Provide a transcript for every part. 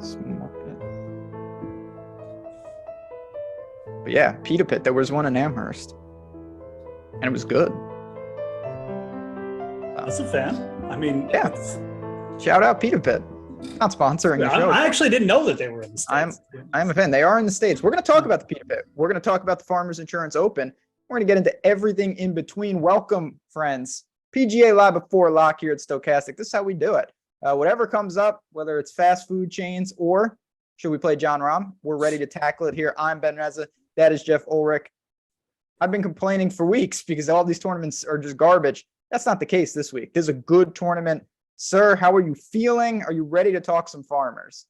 Price market. But yeah, Peter Pit. There was one in Amherst, and it was good. That's a fan. I mean, yeah. Shout out Peter Pit. Not sponsoring the show. I actually didn't know that they were in the States. I'm a fan. They are in the States. We're going to talk about the Peter Pit. We're going to talk about the Farmers Insurance Open. We're going to get into everything in between. Welcome, friends. PGA Live before lock here at Stokastic. This is how we do it. Whatever comes up, whether it's fast food chains or should we play John Rahm, we're ready to tackle it here. I'm Ben Reza. That is Geoff Ulrich. I've been complaining for weeks because all these tournaments are just garbage. That's not the case this week. This is a good tournament. Sir, how are you feeling? Are you ready to talk some Farmers?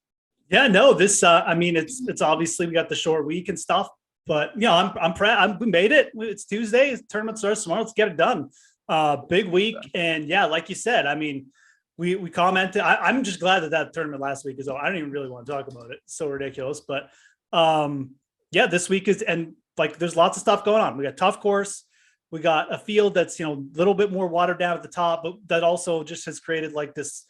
Yeah, no, this, I mean, it's obviously we got the short week and stuff, but you know, we made it. It's Tuesday. Tournament starts tomorrow. Let's get it done. Big week. And yeah, like you said, I mean, we commented, I'm just glad that tournament last week is over. I don't even really want to talk about it. It's so ridiculous, but yeah, this week is, and like, there's lots of stuff going on. We got tough course. We got a field that's, you know, a little bit more watered down at the top, but that also just has created like this,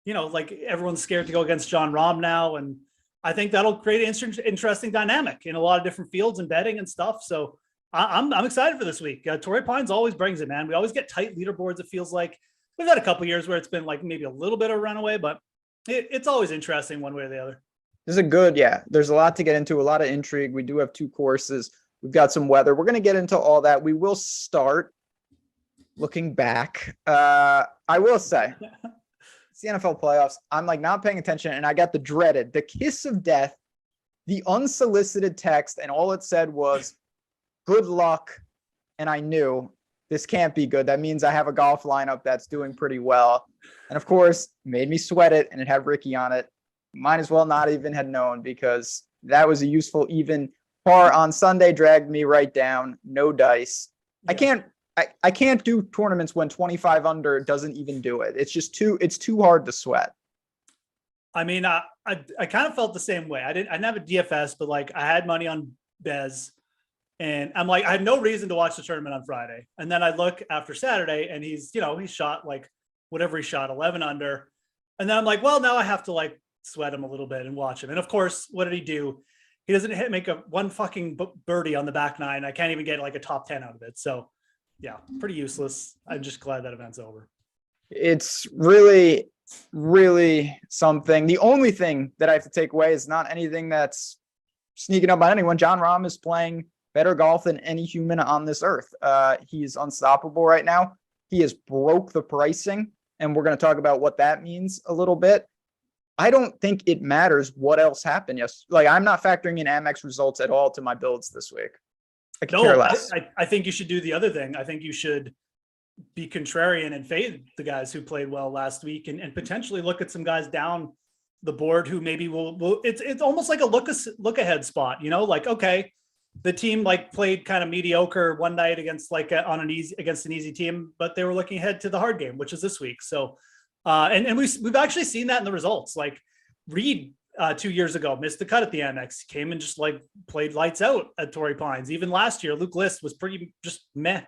you know, like everyone's scared to go against John Rahm now. And I think that'll create an interesting dynamic in a lot of different fields and betting and stuff. So I'm excited for this week. Torrey Pines always brings it, man. We always get tight leaderboards. It feels like we've had a couple years where it's been like maybe a little bit of a runaway, but it's always interesting one way or the other. This is a good, yeah. There's a lot to get into, a lot of intrigue. We do have two courses. We've got some weather. We're going to get into all that. We will start looking back. I will say, it's the NFL playoffs. I'm like not paying attention, and I got the kiss of death, the unsolicited text, and all it said was, good luck. And I knew this can't be good. That means I have a golf lineup that's doing pretty well. And of course, made me sweat it, and it had Ricky on it. Might as well not even had known, because that was a useful even par on Sunday, dragged me right down. No dice. Yeah. I can't do tournaments when 25 under doesn't even do it. It's just it's too hard to sweat. I mean, I kind of felt the same way. I didn't have a DFS, but like I had money on Bez, and I'm like, I had no reason to watch the tournament on Friday. And then I look after Saturday, and he shot like whatever he shot, 11 under. And then I'm like, well, now I have to like sweat him a little bit and watch him. And of course, what did he do? He doesn't make one fucking birdie on the back nine. I can't even get like a top 10 out of it. So yeah, pretty useless. I'm just glad that event's over. It's really, really something. The only thing that I have to take away is not anything that's sneaking up on anyone. John Rahm is playing better golf than any human on this earth. He's unstoppable right now. He has broke the pricing, and we're going to talk about what that means a little bit. I don't think it matters what else happened. Yes. Like I'm not factoring in Amex results at all to my builds this week. I could care less. I think you should do the other thing. I think you should be contrarian and fade the guys who played well last week and potentially look at some guys down the board who maybe will it's almost like a look ahead spot, you know, like, okay, the team like played kind of mediocre one night against like against an easy team, but they were looking ahead to the hard game, which is this week. So and we've actually seen that in the results. Like Reed 2 years ago missed the cut at the Amex, came and just like played lights out at Torrey Pines. Even last year, Luke List was pretty just meh,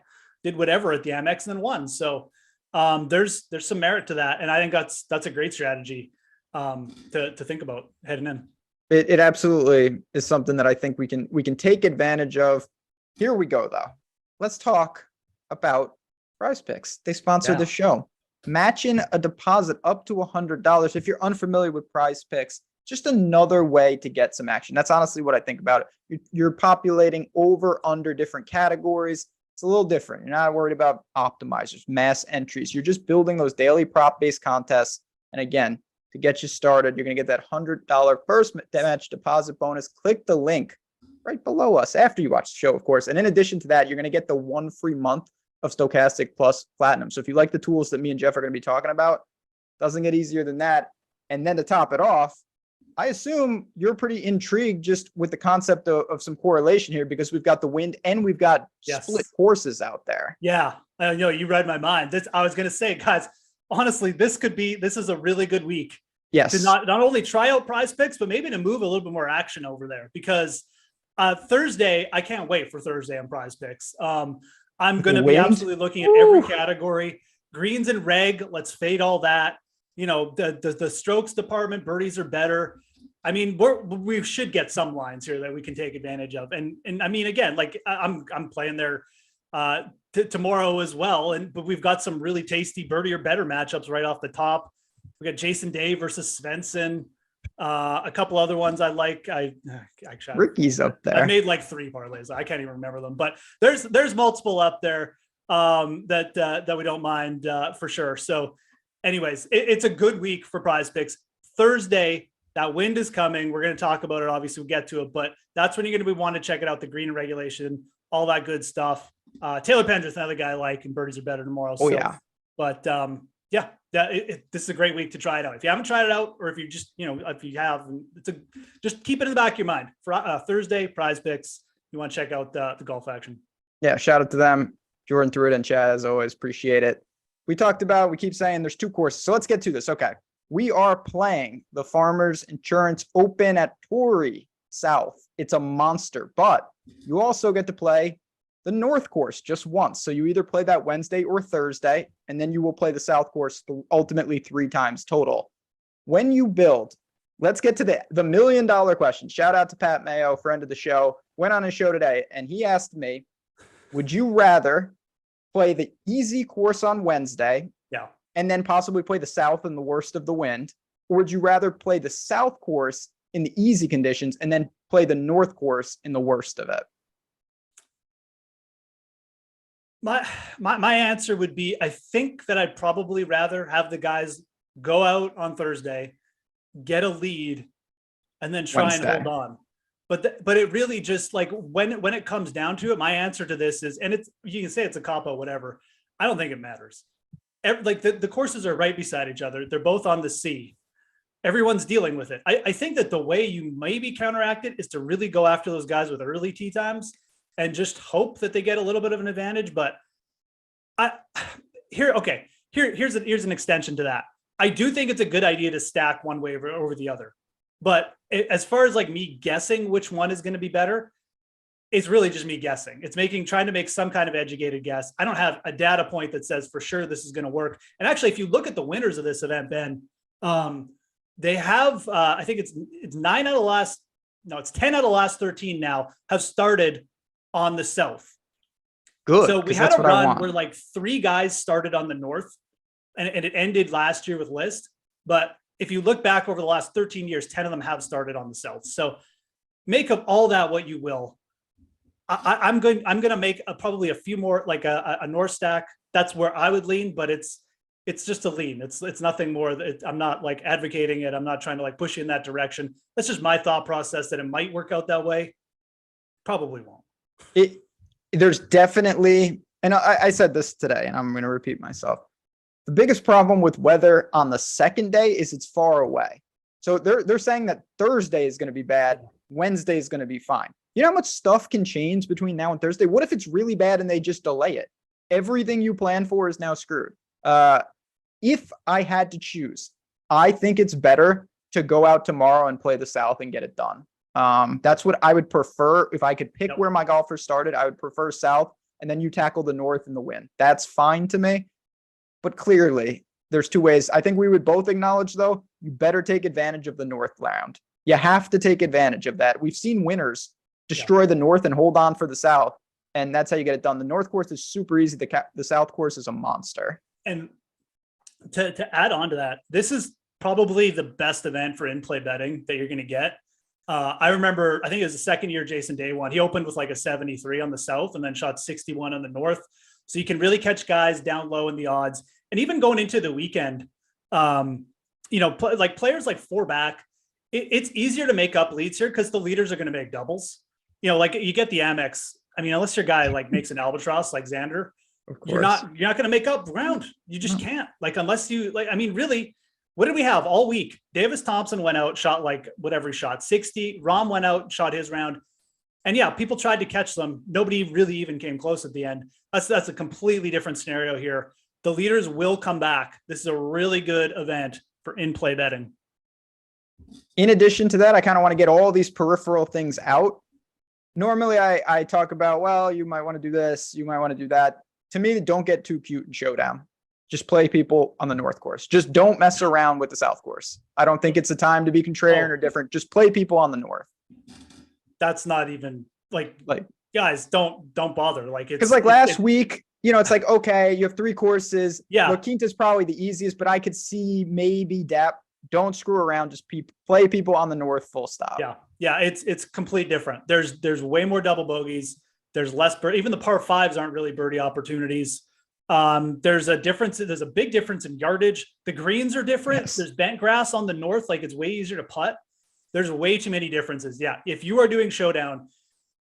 did whatever at the Amex and then won. So there's some merit to that, and I think that's a great strategy to think about heading in. It absolutely is something that I think we can take advantage of. Here we go though. Let's talk about Prize Picks. They sponsor the show. Match in a deposit up to $100. If you're unfamiliar with Prize Picks, just another way to get some action. That's honestly what I think about it. You're populating over, under different categories. It's a little different. You're not worried about optimizers, mass entries. You're just building those daily prop-based contests. And again, to get you started, you're going to get that $100 first match deposit bonus. Click the link right below us after you watch the show, of course. And in addition to that, you're going to get the 1 free month of Stokastic plus Platinum. So if you like the tools that me and Geoff are going to be talking about, doesn't get easier than that. And then to top it off, I assume you're pretty intrigued just with the concept of some correlation here, because we've got the wind and we've got split courses out there. Yeah, I know you read my mind. I was going to say, guys, honestly, this is a really good week. Yes. To not only try out Prize Picks, but maybe to move a little bit more action over there, because Thursday, I can't wait for Thursday on Prize Picks. I'm going to be absolutely looking at every category. Greens and reg, let's fade all that. You know, the strokes department, birdies are better. I mean, we should get some lines here that we can take advantage of. And I mean, again, like I'm playing there tomorrow as well. But we've got some really tasty birdie or better matchups right off the top. We got Jason Day versus Svensson. A couple other ones I like. Actually, Ricky's up there. I made like 3 parlays. I can't even remember them, but there's multiple up there that we don't mind for sure. So anyways, it's a good week for Prize Picks. Thursday, that wind is coming. We're going to talk about it. Obviously, we'll get to it, but that's when you're going to want to check it out. The green and regulation, all that good stuff. Taylor Pendrith, another guy I like, and birdies are better tomorrow. Oh, yeah. But yeah, this is a great week to try it out. If you haven't tried it out, or if you just, if you have, just keep it in the back of your mind. For Thursday, Prize Picks, you want to check out the golf action. Yeah, shout out to them. Jordan through it, and Chad, as always, appreciate it. We keep saying there's 2 courses. So let's get to this. Okay. We are playing the Farmers Insurance Open at Torrey South. It's a monster, but you also get to play the North course just once. So you either play that Wednesday or Thursday, and then you will play the South course ultimately 3 times total. When you build, let's get to the $1 million question. Shout out to Pat Mayo, friend of the show, went on his show today, and he asked me, would you rather play the easy course on Wednesday and then possibly play the South in the worst of the wind? Or would you rather play the South course in the easy conditions and then play the North course in the worst of it? My answer would be, I think that I'd probably rather have the guys go out on Thursday, get a lead, and then try and hold on. But it really just, like, when it comes down to it, my answer to this is, and you can say it's a cop-out, whatever. I don't think it matters. Like the courses are right beside each other. They're both on the sea. Everyone's dealing with it. I think that the way you maybe counteract it is to really go after those guys with early tee times and just hope that they get a little bit of an advantage. But here's an extension to that. I do think it's a good idea to stack one way over the other. But as far as like me guessing which one is going to be better, it's really just me guessing. It's trying to make some kind of educated guess. I don't have a data point that says for sure this is going to work. And actually, if you look at the winners of this event, Ben, they have, I think it's 10 out of the last 13 now have started on the South. Good. So we had a run where like 3 guys started on the North, and it ended last year with List. But if you look back over the last 13 years, 10 of them have started on the South. So make of all that what you will. I'm going to make probably a few more, like a North stack. That's where I would lean, but it's just a lean. It's nothing more. I'm not like advocating it. I'm not trying to like push you in that direction. That's just my thought process, that it might work out that way. Probably won't. There's definitely, and I said this today, and I'm going to repeat myself. The biggest problem with weather on the second day is it's far away. So they're saying that Thursday is going to be bad. Wednesday is going to be fine. You know how much stuff can change between now and Thursday? What if it's really bad and they just delay it? Everything you plan for is now screwed. If I had to choose, I think it's better to go out tomorrow and play the South and get it done. That's what I would prefer. If I could pick where my golfers started, I would prefer South, and then you tackle the North in the wind. That's fine to me. But clearly, there's 2 ways. I think we would both acknowledge, though, you better take advantage of the North round. You have to take advantage of that. We've seen winners destroy the North and hold on for the South, and that's how you get it done. The North course is super easy. The South course is a monster. And to add on to that, this is probably the best event for in-play betting that you're going to get. I remember, I think it was the second year Jason Day won. He opened with like a 73 on the South and then shot 61 on the North. So you can really catch guys down low in the odds. And even going into the weekend, like players like 4 back, it's easier to make up leads here because the leaders are going to make doubles. Like you get the Amex. I mean, unless your guy like makes an albatross like Xander, you're not going to make up ground. You just can't. Like, unless you like, I mean, really, what did we have all week? Davis Thompson went out, shot like whatever he shot, 60. Rahm went out, shot his round. And yeah, people tried to catch them. Nobody really even came close at the end. That's a completely different scenario here. The leaders will come back. This is a really good event for in-play betting. In addition to that, I kind of want to get all these peripheral things out. Normally, I talk about, well, you might want to do this, you might want to do that. To me, don't get too cute in Showdown. just play people on the North course. Just don't mess around with the South course. I don't think it's a time to be contrarian or different. Just play people on the North. That's not even like guys, don't bother. Like it's because like last week, you know, it's like, okay, you have 3 courses. Yeah. La Quinta's probably the easiest, but I could see maybe DAP. Don't screw around. Just play people on the North, full stop. Yeah. Yeah. It's completely different. There's way more double bogeys. There's less even the par 5s aren't really birdie opportunities. There's a difference. There's a big difference in yardage. The greens are different. Yes. There's bent grass on the North. Like it's way easier to putt. There's way too many differences. Yeah. If you are doing showdown,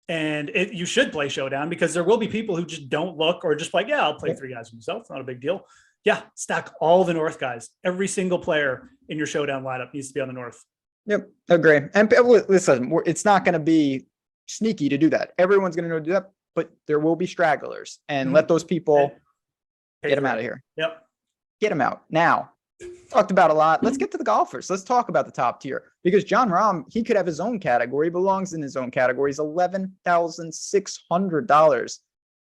and you should play showdown, because there will be people who just don't look or just like, yeah, I'll play 3 guys myself. It's not a big deal. Yeah. Stack all the North guys. Every single player in your showdown lineup needs to be on the North. Yep. Agree. And listen, it's not going to be sneaky to do that. Everyone's going to know to do that, but there will be stragglers, and let those people get them out of here. Yep. Get them out. Now, talked about a lot. Let's get to the golfers. Let's talk about the top tier, because Jon Rahm, he could have his own category, belongs in his own category. He's $11,600.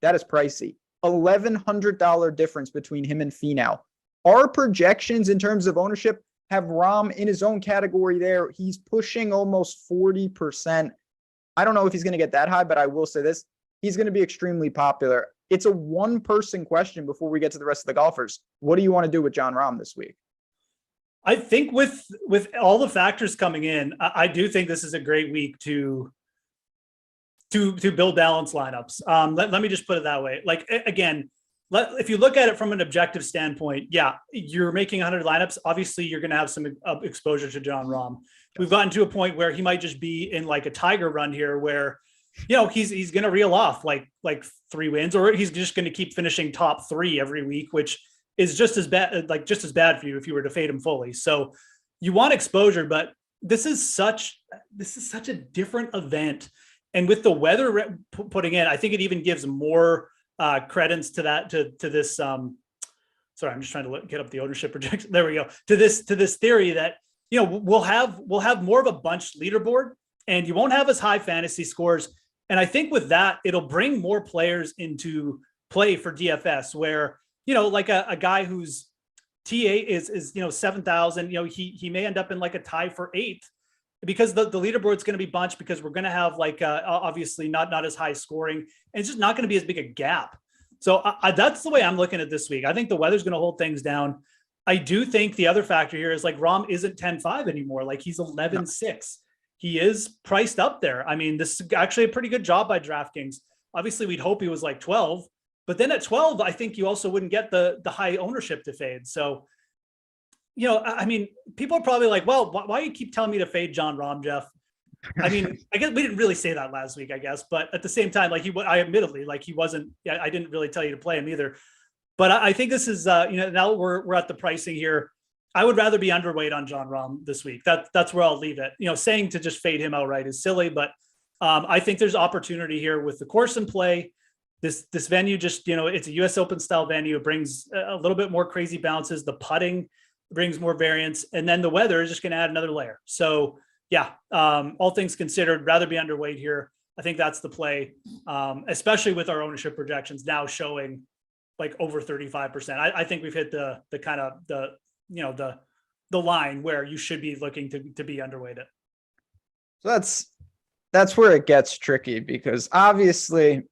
That is pricey. $1,100 difference between him and Finau. Our projections in terms of ownership have Rahm in his own category there. He's pushing almost 40%. I don't know if he's going to get that high, but I will say this. He's going to be extremely popular. It's a one-person question before we get to the rest of the golfers. What do you want to do with Jon Rahm this week? I think with all the factors coming in, I do think this is a great week to build balanced lineups. Let me just put it that way. Like, again, if you look at it from an objective standpoint, yeah, you're making 100 lineups. Obviously, you're going to have some exposure to Jon Rahm. We've gotten to a point where he might just be in like a Tiger run here, where, you know, he's going to reel off like 3 wins, or he's just going to keep finishing top 3 every week, which is just as bad for you if you were to fade him fully. So you want exposure, but this is such a different event. And with the weather putting in, I think it even gives more credence to that, to this. Sorry, I'm just trying to get up the ownership projection. There we go. To this theory that, you know, we'll have more of a bunch leaderboard, and you won't have as high fantasy scores. And I think with that, it'll bring more players into play for DFS, where, you know, like a guy whose T8 is, you know, 7,000, you know, he may end up in like a tie for 8th, because the leaderboard's going to be bunched, because we're going to have like obviously not as high scoring, and it's just not going to be as big a gap. So that's the way I'm looking at this week. I think the weather's going to hold things down. I do think the other factor here is like Rahm isn't 10-5 anymore. Like he's 11-6. He is priced up there. I mean, this is actually a pretty good job by DraftKings. Obviously, we'd hope he was like 12, but then at 12, I think you also wouldn't get the high ownership to fade. So, you know, I mean, people are probably like, well, why do you keep telling me to fade Jon Rahm, Geoff? I mean, I guess we didn't really say that last week, I guess, but at the same time, like I admittedly, like he wasn't, I didn't really tell you to play him either. But I think this is, you know, now we're at the pricing here. I would rather be underweight on Jon Rahm this week. That's where I'll leave it. You know, saying to just fade him outright is silly, but I think there's opportunity here with the course in play. This venue just, you know, it's a US Open style venue. It brings a little bit more crazy bounces. The putting brings more variance, and then the weather is just going to add another layer. So yeah, all things considered, rather be underweight here. I think that's the play, especially with our ownership projections now showing like over 35%. I think we've hit the kind of you know, the line where you should be looking to be underweighted. So that's where it gets tricky, because obviously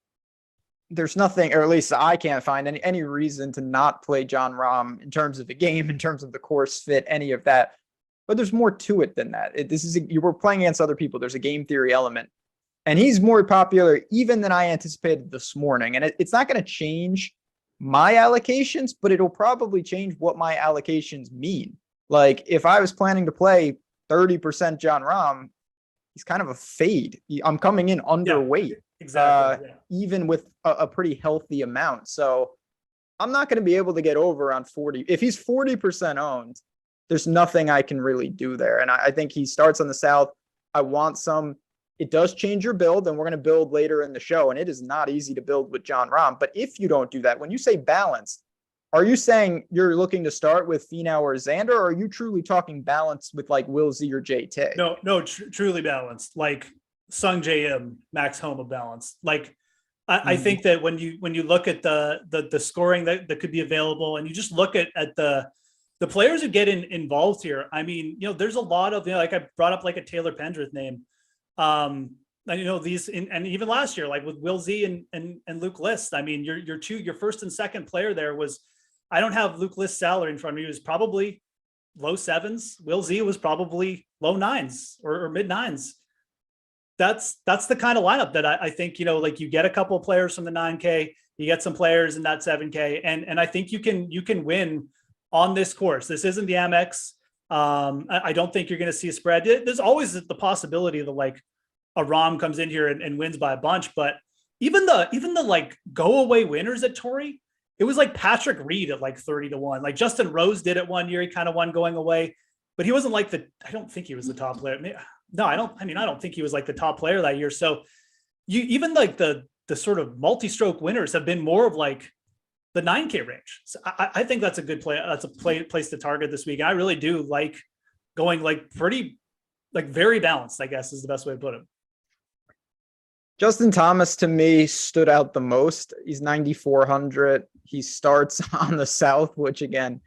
there's nothing, or at least I can't find any reason to not play Jon Rahm in terms of the game, in terms of the course fit, any of that. But there's more to it than that. You were playing against other people. There's a game theory element, and he's more popular even than I anticipated this morning. And it's not going to change my allocations, but it'll probably change what my allocations mean. Like if I was planning to play 30% Jon Rahm, he's kind of a fade. I'm coming in underweight, exactly. Even with a pretty healthy amount. So I'm not going to be able to get over on 40. If he's 40% owned, there's nothing I can really do there. And I think he starts on the South. I want some. It does change your build, and we're going to build later in the show, and it is not easy to build with Jon Rahm. But if you don't do that, when you say balance, are you saying you're looking to start with Finau or Xander, or are you truly talking balance with like Will Z or JT? No, truly balanced. Like Sung JM, Max Homa balance. Like I think that when you look at the scoring that could be available, and you just look at the players who get involved here, I mean, there's a lot of, like I brought up like a Taylor Pendrith name. And and even last year, like with Will Z and Luke List, I mean, your first and second player there was, I don't have Luke List's salary in front of me. It was probably low sevens. Will Z was probably low nines or mid nines. That's the kind of lineup that I think, like you get a couple of players from the 9K, you get some players in that 7K, and I think you can win on this course. This isn't the Amex. I don't think you're going to see a spread. There's always the possibility that like a Rom comes in here and wins by a bunch, but even the like go away winners at Torrey, it was like Patrick Reed at like 30-1. Like Justin Rose did it one year. He kind of won going away, but he wasn't like I don't think he was the top player. No, I don't think he was like the top player that year. So even like the sort of multi-stroke winners have been more of like the 9K range. So I think that's a good play. That's a place to target this week. And I really do like going like pretty, like very balanced, I guess is the best way to put it. Justin Thomas to me stood out the most. He's 9,400. He starts on the South, which again,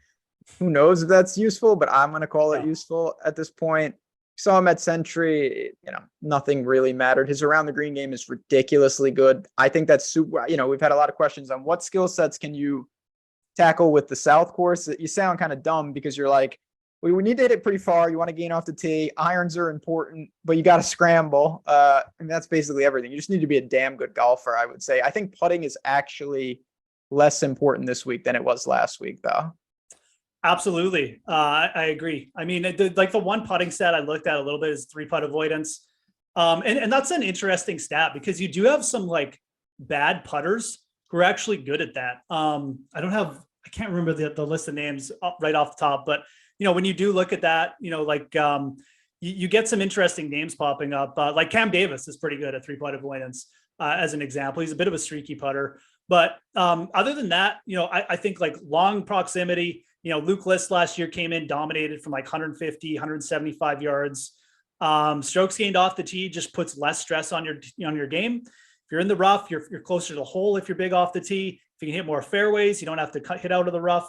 who knows if that's useful, but I'm going to call it useful at this point. Saw him at Century, nothing really mattered. His around the green game is ridiculously good. I think that's super, we've had a lot of questions on what skill sets can you tackle with the South course. You sound kind of dumb because you're like, we need to hit it pretty far. You want to gain off the tee. Irons are important, but you got to scramble. That's basically everything. You just need to be a damn good golfer, I would say. I think putting is actually less important this week than it was last week, though. Absolutely. I agree. I mean, like the one putting stat I looked at a little bit is 3-putt avoidance. And that's an interesting stat because you do have some like bad putters who are actually good at that. I can't remember the list of names right off the top, but when you do look at that, you get some interesting names popping up. Like Cam Davis is pretty good at 3-putt avoidance as an example. He's a bit of a streaky putter, but other than that, I think like long proximity, Luke List last year came in, dominated from like 150, 175 yards. Strokes gained off the tee just puts less stress on your game. If you're in the rough, you're closer to the hole. If you're big off the tee, if you can hit more fairways, you don't have to hit out of the rough.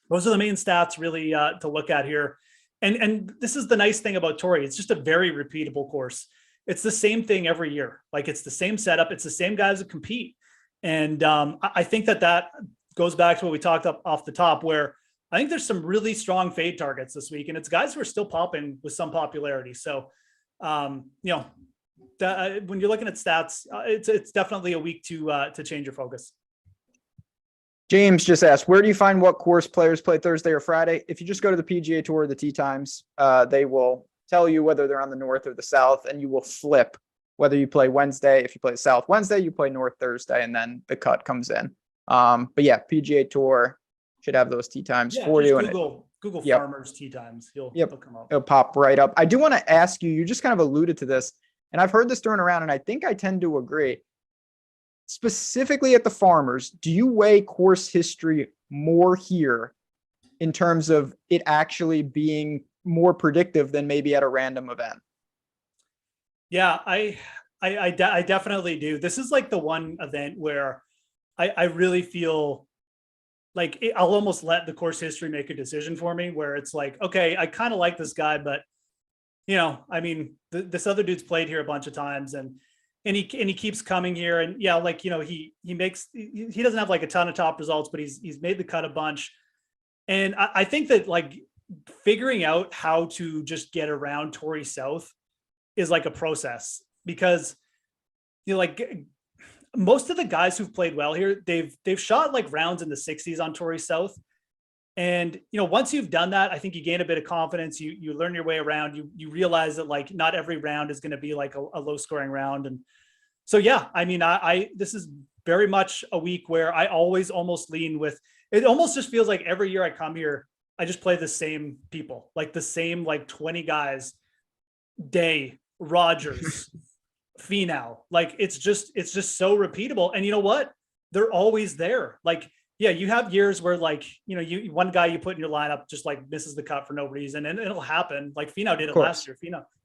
Those are the main stats really to look at here. And this is the nice thing about Torrey. It's just a very repeatable course. It's the same thing every year. Like it's the same setup. It's the same guys that compete. And I think that goes back to what we talked off the top, where I think there's some really strong fade targets this week, and it's guys who are still popping with some popularity. So, when you're looking at stats, it's definitely a week to change your focus. James just asked, where do you find what course players play Thursday or Friday? If you just go to the PGA Tour, the tee times, they will tell you whether they're on the North or the South, and you will flip whether you play Wednesday. If you play South Wednesday, you play North Thursday, and then the cut comes in. But yeah, PGA Tour should have those tee times for you. Google Farmers tee times. He'll come up. It'll pop right up. I do want to ask you, you just kind of alluded to this, and I've heard this thrown around, and I think I tend to agree. Specifically at the Farmers, do you weigh course history more here in terms of it actually being more predictive than maybe at a random event? Yeah, I definitely do. This is like the one event where I really feel like I'll almost let the course history make a decision for me, where it's like, okay, I kind of like this guy, but this other dude's played here a bunch of times and he keeps coming here. And yeah, like, he doesn't have like a ton of top results, but he's made the cut a bunch. And I think that like figuring out how to just get around Torrey South is like a process, because like most of the guys who've played well here, they've shot like rounds in the 60s on Torrey South. And, once you've done that, I think you gain a bit of confidence. You learn your way around. You realize that like not every round is going to be like a low scoring round. And so, yeah, this is very much a week where I always almost lean with, it almost just feels like every year I come here, I just play the same people, like the same, like 20 guys, Day, Rogers, Finau. Like it's just so repeatable. And you know what? They're always there. Like, yeah, you have years where like, one guy you put in your lineup just like misses the cut for no reason, and it'll happen. Like Finau did it last year.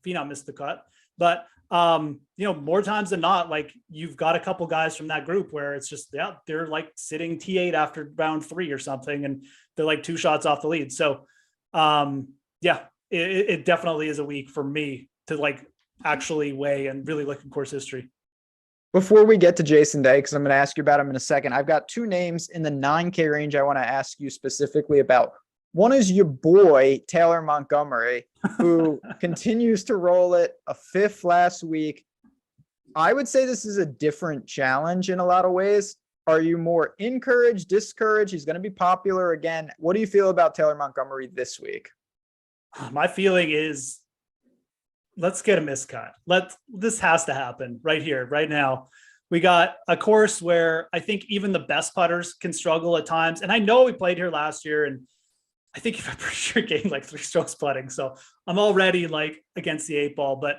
Finau missed the cut. But More times than not, like you've got a couple guys from that group where it's just, they're like sitting T8 after round 3 or something, and they're like 2 shots off the lead. So, it definitely is a week for me to like actually weigh and really look at course history. Before we get to Jason Day, because I'm going to ask you about him in a second, I've got 2 names in the 9K range I want to ask you specifically about. One is your boy, Taylor Montgomery, who continues to roll it, a 5th last week. I would say this is a different challenge in a lot of ways. Are you more encouraged, discouraged? He's going to be popular again. What do you feel about Taylor Montgomery this week? My feeling is, let's get a miscut. This has to happen right here, right now. We got a course where I think even the best putters can struggle at times. And I know we played here last year, and I think I'm pretty sure gained like 3 strokes putting. So I'm already like against the 8 ball, but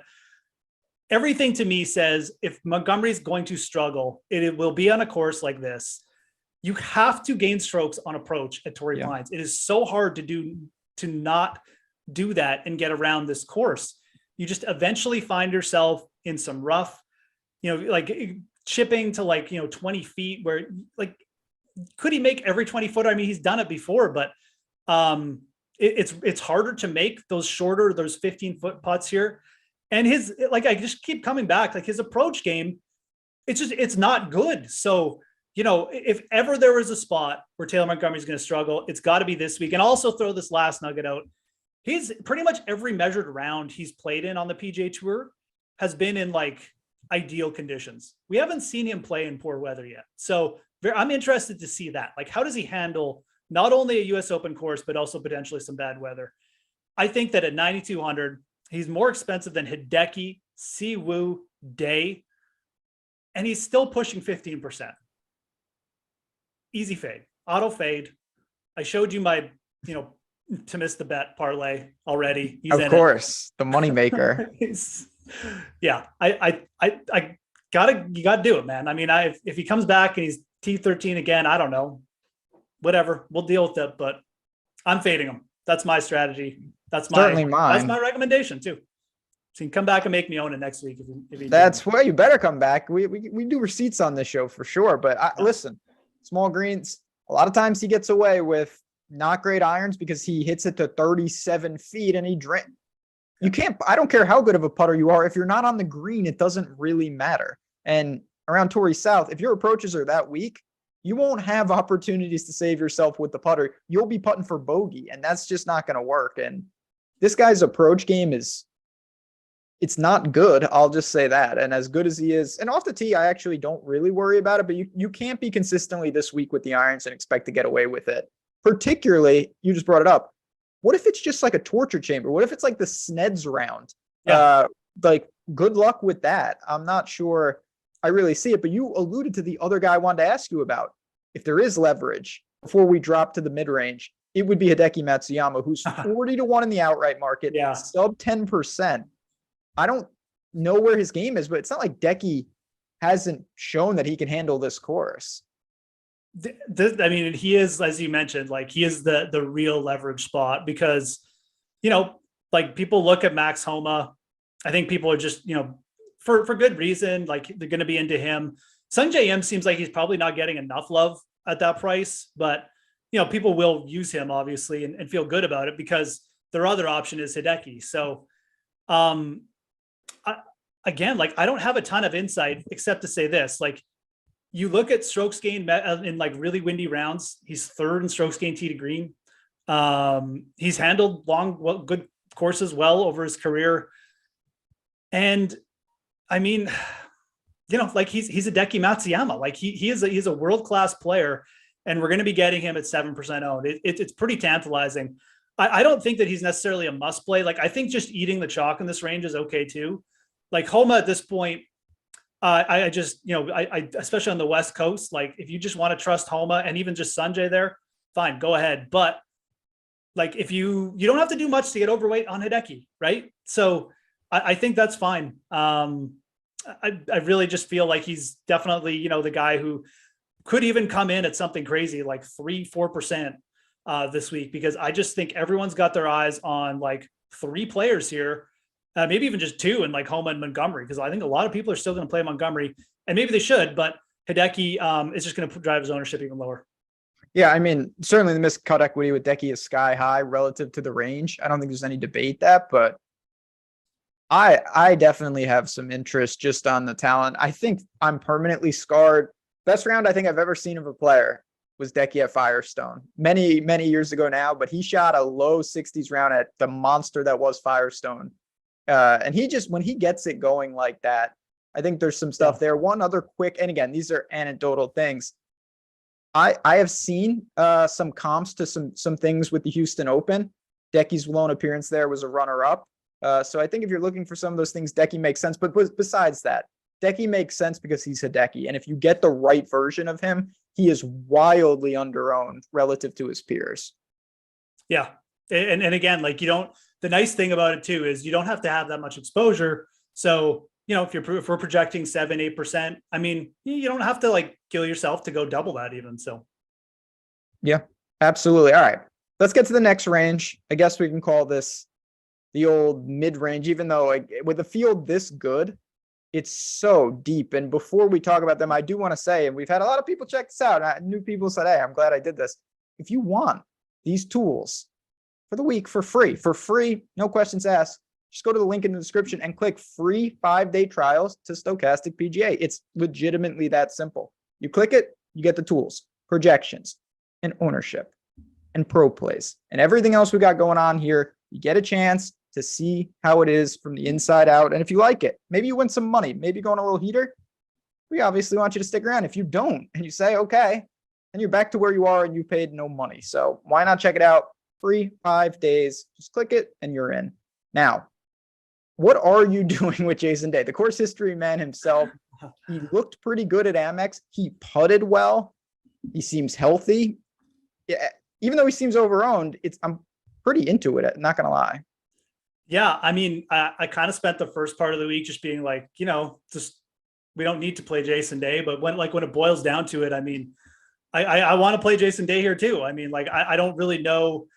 everything to me says if Montgomery's going to struggle, it will be on a course like this. You have to gain strokes on approach at Torrey Pines. It is so hard to not do that and get around this course. You just eventually find yourself in some rough, like chipping to like, 20 feet where like, could he make every 20 footer? I mean, he's done it before, but it's harder to make those 15-foot putts here. And his, like, I just keep coming back, like his approach game, it's not good. So, if ever there was a spot where Taylor Montgomery is going to struggle, it's got to be this week. And also throw this last nugget out. He's pretty much every measured round he's played in on the PGA Tour has been in like ideal conditions. We haven't seen him play in poor weather yet. So I'm interested to see that. Like, how does he handle not only a US Open course, but also potentially some bad weather? I think that at 9,200, he's more expensive than Hideki, Siwoo, Day, and he's still pushing 15%. Easy fade, auto fade. I showed you my, to miss the bet parlay already. He's of course, the money maker. I you gotta do it, man. I mean, if he comes back and he's T13 again, I don't know, whatever, we'll deal with it, but I'm fading him. That's my strategy. That's certainly mine. That's my recommendation too. So you can come back and make me own it next week. If that's where you better come back. We do receipts on this show for sure. But listen, small greens, a lot of times he gets away with not great irons because he hits it to 37 feet and I don't care how good of a putter you are. If you're not on the green, it doesn't really matter. And around Torrey South, if your approaches are that weak, you won't have opportunities to save yourself with the putter. You'll be putting for bogey, and that's just not going to work. And this guy's approach game it's not good. I'll just say that. And as good as he is, and off the tee, I actually don't really worry about it, but you can't be consistently this weak with the irons and expect to get away with it. Particularly, you just brought it up. What if it's just like a torture chamber? What if it's like the Sneds round? Like, good luck with that. I'm not sure I really see it, but you alluded to the other guy I wanted to ask you about. If there is leverage before we drop to the mid-range, it would be Hideki Matsuyama, who's 40-1 in the outright market, sub 10%. I don't know where his game is, but it's not like Decky hasn't shown that he can handle this course. I mean, he is, as you mentioned, like he is the real leverage spot because, like people look at Max Homa. I think people are just, for good reason, like they're going to be into him. Sungjae Im seems like he's probably not getting enough love at that price, but people will use him obviously and feel good about it because their other option is Hideki. So, again, like I don't have a ton of insight except to say this, like you look at strokes gained in like really windy rounds. He's 3rd in strokes gained tee to green. He's handled good courses well over his career. And I mean, like he's a Hideki Matsuyama. Like he's a world-class player, and we're going to be getting him at 7% owned. It's pretty tantalizing. I don't think that he's necessarily a must play. Like I think just eating the chalk in this range is okay too. Like Homa at this point, I just, I especially on the West Coast, like if you just want to trust Homa and even just Sanjay there, fine, go ahead. But like if you don't have to do much to get overweight on Hideki, right? So I think that's fine. I really just feel like he's definitely, the guy who could even come in at something crazy like 3-4% this week, because I just think everyone's got their eyes on like 3 players here. maybe even just 2 in like Homa and Montgomery, because I think a lot of people are still going to play Montgomery, and maybe they should, but Hideki is just going to drive his ownership even lower. Yeah, I mean, certainly the miscut equity with Decky is sky high relative to the range. I don't think there's any debate that, but I definitely have some interest just on the talent. I think I'm permanently scarred. Best round I think I've ever seen of a player was Decky at Firestone many, many years ago now, but he shot a low 60s round at the monster that was Firestone. And he just, when he gets it going like that, I think there's some stuff there. One other quick, and again, these are anecdotal things. I have seen some comps to some things with the Houston Open. Decky's lone appearance there was a runner-up. So I think if you're looking for some of those things, Decky makes sense. But besides that, Decky makes sense because he's Hideki. And if you get the right version of him, he is wildly underowned relative to his peers. Yeah. And again, like the nice thing about it too, is you don't have to have that much exposure. So, if we're projecting 7-8%, I mean, you don't have to like kill yourself to go double that even. So. Yeah, absolutely. All right, let's get to the next range. I guess we can call this the old mid-range, even though like with a field this good, it's so deep. And before we talk about them, I do want to say, and we've had a lot of people check this out. New people said, hey, I'm glad I did this. If you want these tools for the week for free, no questions asked, just go to the link in the description and click free 5-day trials to Stokastic PGA. It's legitimately that simple. You click it, you get the tools, projections, and ownership, and pro plays, and everything else we got going on here. You get a chance to see how it is from the inside out. And if you like it, maybe you win some money, maybe go on a little heater. We obviously want you to stick around. If you don't, and you say, okay, and you're back to where you are and you paid no money. So why not check it out? Free 5 days. Just click it and you're in. Now, what are you doing with Jason Day? The course history man himself. He looked pretty good at Amex. He putted well. He seems healthy. Yeah, even though he seems overowned, I'm pretty into it. Not gonna lie. Yeah, I mean, I kind of spent the first part of the week just being like, just we don't need to play Jason Day. But when it boils down to it, I mean, I want to play Jason Day here too. I mean, like I don't really know.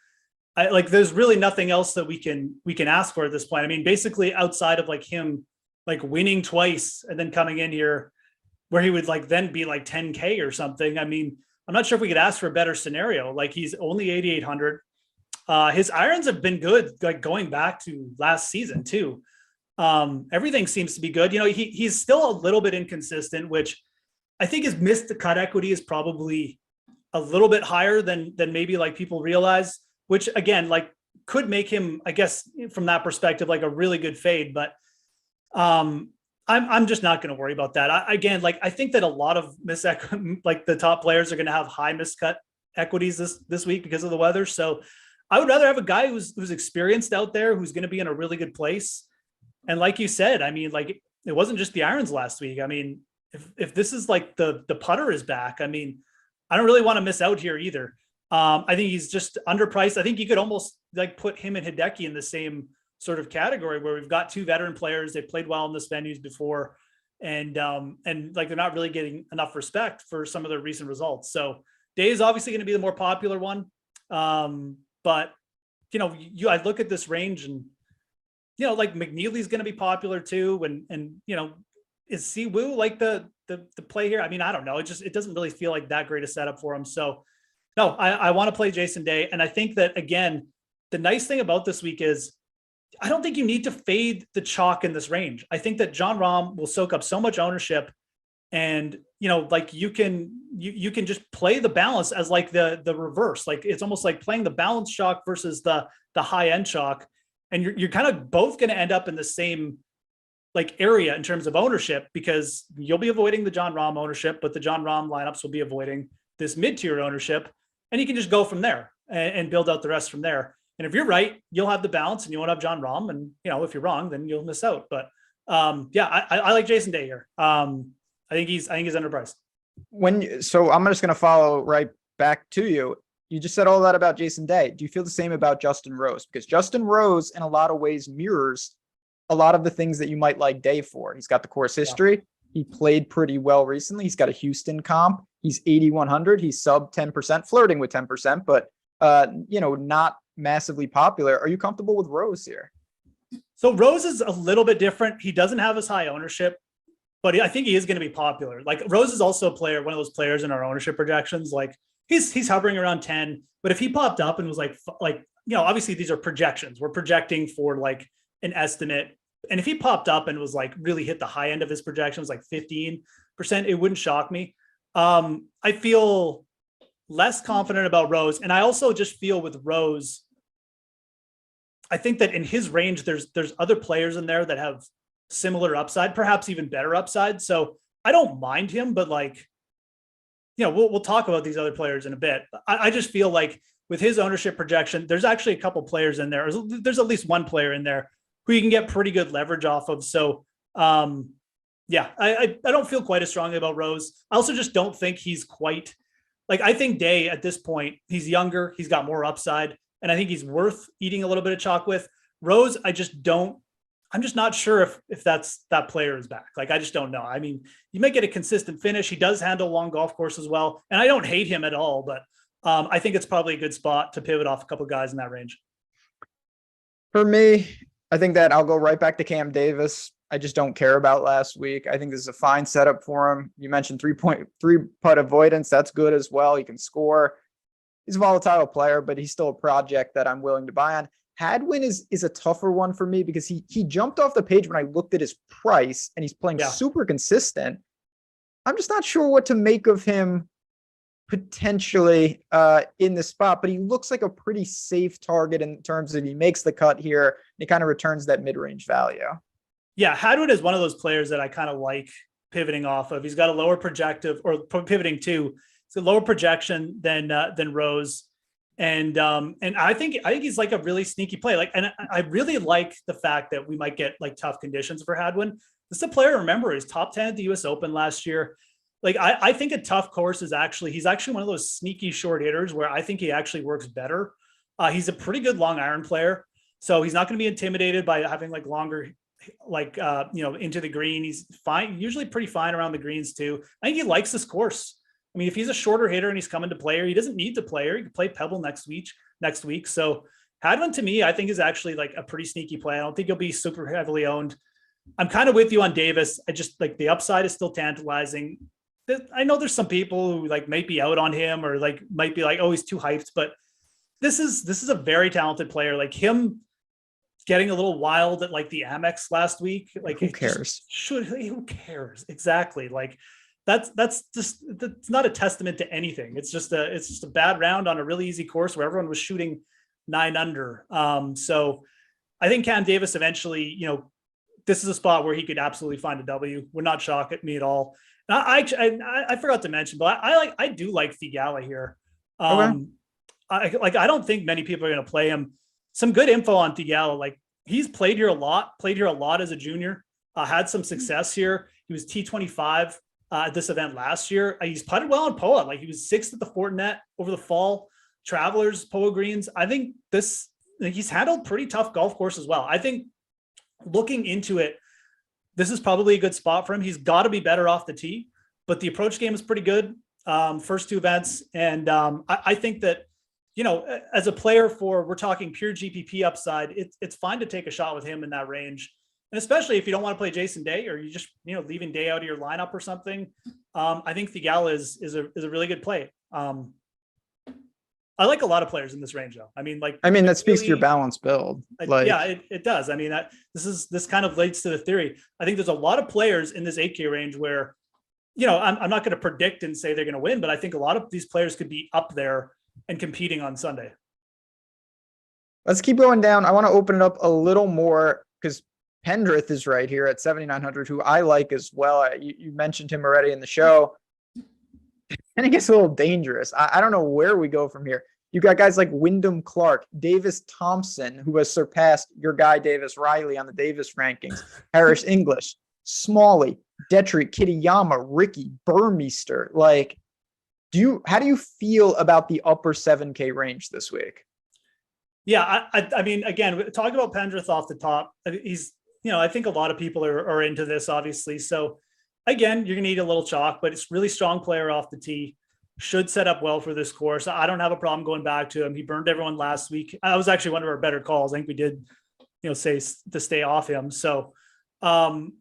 There's really nothing else that we can ask for at this point. I mean, basically outside of like him, like winning twice and then coming in here where he would like then be like 10K or something. I mean, I'm not sure if we could ask for a better scenario. Like he's only 8,800. His irons have been good, like going back to last season too. Everything seems to be good. He's still a little bit inconsistent, which I think his missed cut equity is probably a little bit higher than maybe like people realize, which again, like could make him, I guess, from that perspective, like a really good fade. But I'm just not going to worry about that. I think that a lot of like the top players are going to have high miscut equities this week because of the weather. So I would rather have a guy who's experienced out there, who's going to be in a really good place. And like you said, I mean, like it wasn't just the irons last week. I mean, if this is like the putter is back, I mean, I don't really want to miss out here either. I think he's just underpriced. I think you could almost like put him and Hideki in the same sort of category where we've got 2 veteran players. They played well in this venues before, and like they're not really getting enough respect for some of their recent results. So Day is obviously going to be the more popular one. But I look at this range and, like McNeely's going to be popular too. And is Siwoo like the play here? I mean, I don't know. It doesn't really feel like that great a setup for him. So no, I want to play Jason Day. And I think that, again, the nice thing about this week is I don't think you need to fade the chalk in this range. I think that Jon Rahm will soak up so much ownership, and like you can just play the balance as like the reverse. Like it's almost like playing the balance chalk versus the high end chalk, and you're kind of both going to end up in the same like area in terms of ownership, because you'll be avoiding the Jon Rahm ownership, but the Jon Rahm lineups will be avoiding this mid-tier ownership, and you can just go from there and build out the rest from there. And if you're right, you'll have the balance and you won't have Jon Rahm. And, if you're wrong, then you'll miss out. But I like Jason Day here. I think he's underpriced. So I'm just going to follow right back to you. You just said all that about Jason Day. Do you feel the same about Justin Rose? Because Justin Rose in a lot of ways mirrors a lot of the things that you might like Day for. He's got the course history. Yeah. He played pretty well recently. He's got a Houston comp. He's 8,100. He's sub 10%, flirting with 10%, but not massively popular. Are you comfortable with Rose here? So Rose is a little bit different. He doesn't have as high ownership, but I think he is going to be popular. Like Rose is also a player, one of those players in our ownership projections. Like he's hovering around 10, but if he popped up and was like, obviously these are projections. We're projecting for like an estimate. And if he popped up and was like really hit the high end of his projections, like 15%, it wouldn't shock me. I feel less confident about Rose. And I also just feel with Rose, I think that in his range, there's other players in there that have similar upside, perhaps even better upside. So I don't mind him, but like, we'll talk about these other players in a bit. I just feel like with his ownership projection, there's actually a couple players in there. There's at least one player in there who you can get pretty good leverage off of. So I don't feel quite as strongly about Rose. I also just don't think he's quite like, I think Day at this point, he's younger, he's got more upside. And I think he's worth eating a little bit of chalk with. Rose, I'm just not sure if that player is back. Like, I just don't know. I mean, you might get a consistent finish. He does handle a long golf course as well. And I don't hate him at all, but I think it's probably a good spot to pivot off a couple of guys in that range. For me, I think that I'll go right back to Cam Davis. I just don't care about last week. I think this is a fine setup for him. You mentioned 3-putt avoidance. That's good as well. He can score. He's a volatile player, but he's still a project that I'm willing to buy on. Hadwin is a tougher one for me because he jumped off the page when I looked at his price and he's playing super consistent. I'm just not sure what to make of him potentially in this spot, but he looks like a pretty safe target in terms of he makes the cut here and he kind of returns that mid-range value. Yeah, Hadwin is one of those players that I kind of like pivoting off of. He's got a lower projective or pivoting to. It's a lower projection than Rose. And I think he's like a really sneaky play. Like, and I really like the fact that we might get like tough conditions for Hadwin. This is a player, remember, he's top 10 at the US Open last year. Like, I think a tough course is he's actually one of those sneaky short hitters where I think he actually works better. He's a pretty good long iron player. So he's not going to be intimidated by having like longer, like, into the green. He's fine, usually pretty fine around the greens too. I think he likes this course. I mean, if he's a shorter hitter and he's coming to player, he doesn't need to player. He can play Pebble next week. So Hadwin to me, I think is actually like a pretty sneaky play. I don't think he'll be super heavily owned. I'm kind of with you on Davis. I just like the upside is still tantalizing. I know there's some people who like might be out on him or like might be like, oh, he's too hyped, but this is a very talented player. Like him getting a little wild at like the Amex last week. Like who cares? Who cares? Exactly. Like that's not a testament to anything. It's just a bad round on a really easy course where everyone was shooting 9 under. So I think Cam Davis eventually, this is a spot where he could absolutely find a W. Would not shock at me at all. And I forgot to mention, but I do like Theegala here. Okay. I don't think many people are going to play him. Some good info on Theegala. Like he's played here a lot as a junior, had some success here. He was T25 at this event last year. He's putted well on POA. Like he was 6th at the Fortinet over the fall. Travelers, POA greens. I think he's handled pretty tough golf course as well. I think looking into it, this is probably a good spot for him. He's got to be better off the tee, but the approach game is pretty good. First 2 events. And I think that, as a player we're talking pure GPP upside, it's fine to take a shot with him in that range. And especially if you don't want to play Jason Day or you just, leaving Day out of your lineup or something. I think Theegala is a really good play. I like a lot of players in this range though. That speaks to your balanced build. It does. This kind of leads to the theory. I think there's a lot of players in this 8K range where, I'm not going to predict and say they're going to win, but I think a lot of these players could be up there and competing on Sunday. Let's keep going down. I want to open it up a little more because Pendrith is right here at 7,900, who I like as well. You mentioned him already in the show. And it gets a little dangerous. I don't know where we go from here. You got guys like Wyndham Clark, Davis Thompson, who has surpassed your guy Davis Riley on the Davis rankings, Harris English, Smalley, Detrick, Kitayama, Ricky, Burmeister. Like, how do you feel about the upper 7K range this week? Yeah, I mean, again, talking about Pendrith off the top, he's, I think a lot of people are into this, obviously. So again, you're going to need a little chalk, but it's really strong player off the tee. Should set up well for this course. I don't have a problem going back to him. He burned everyone last week. That was actually one of our better calls. I think we did say to stay off him. So, and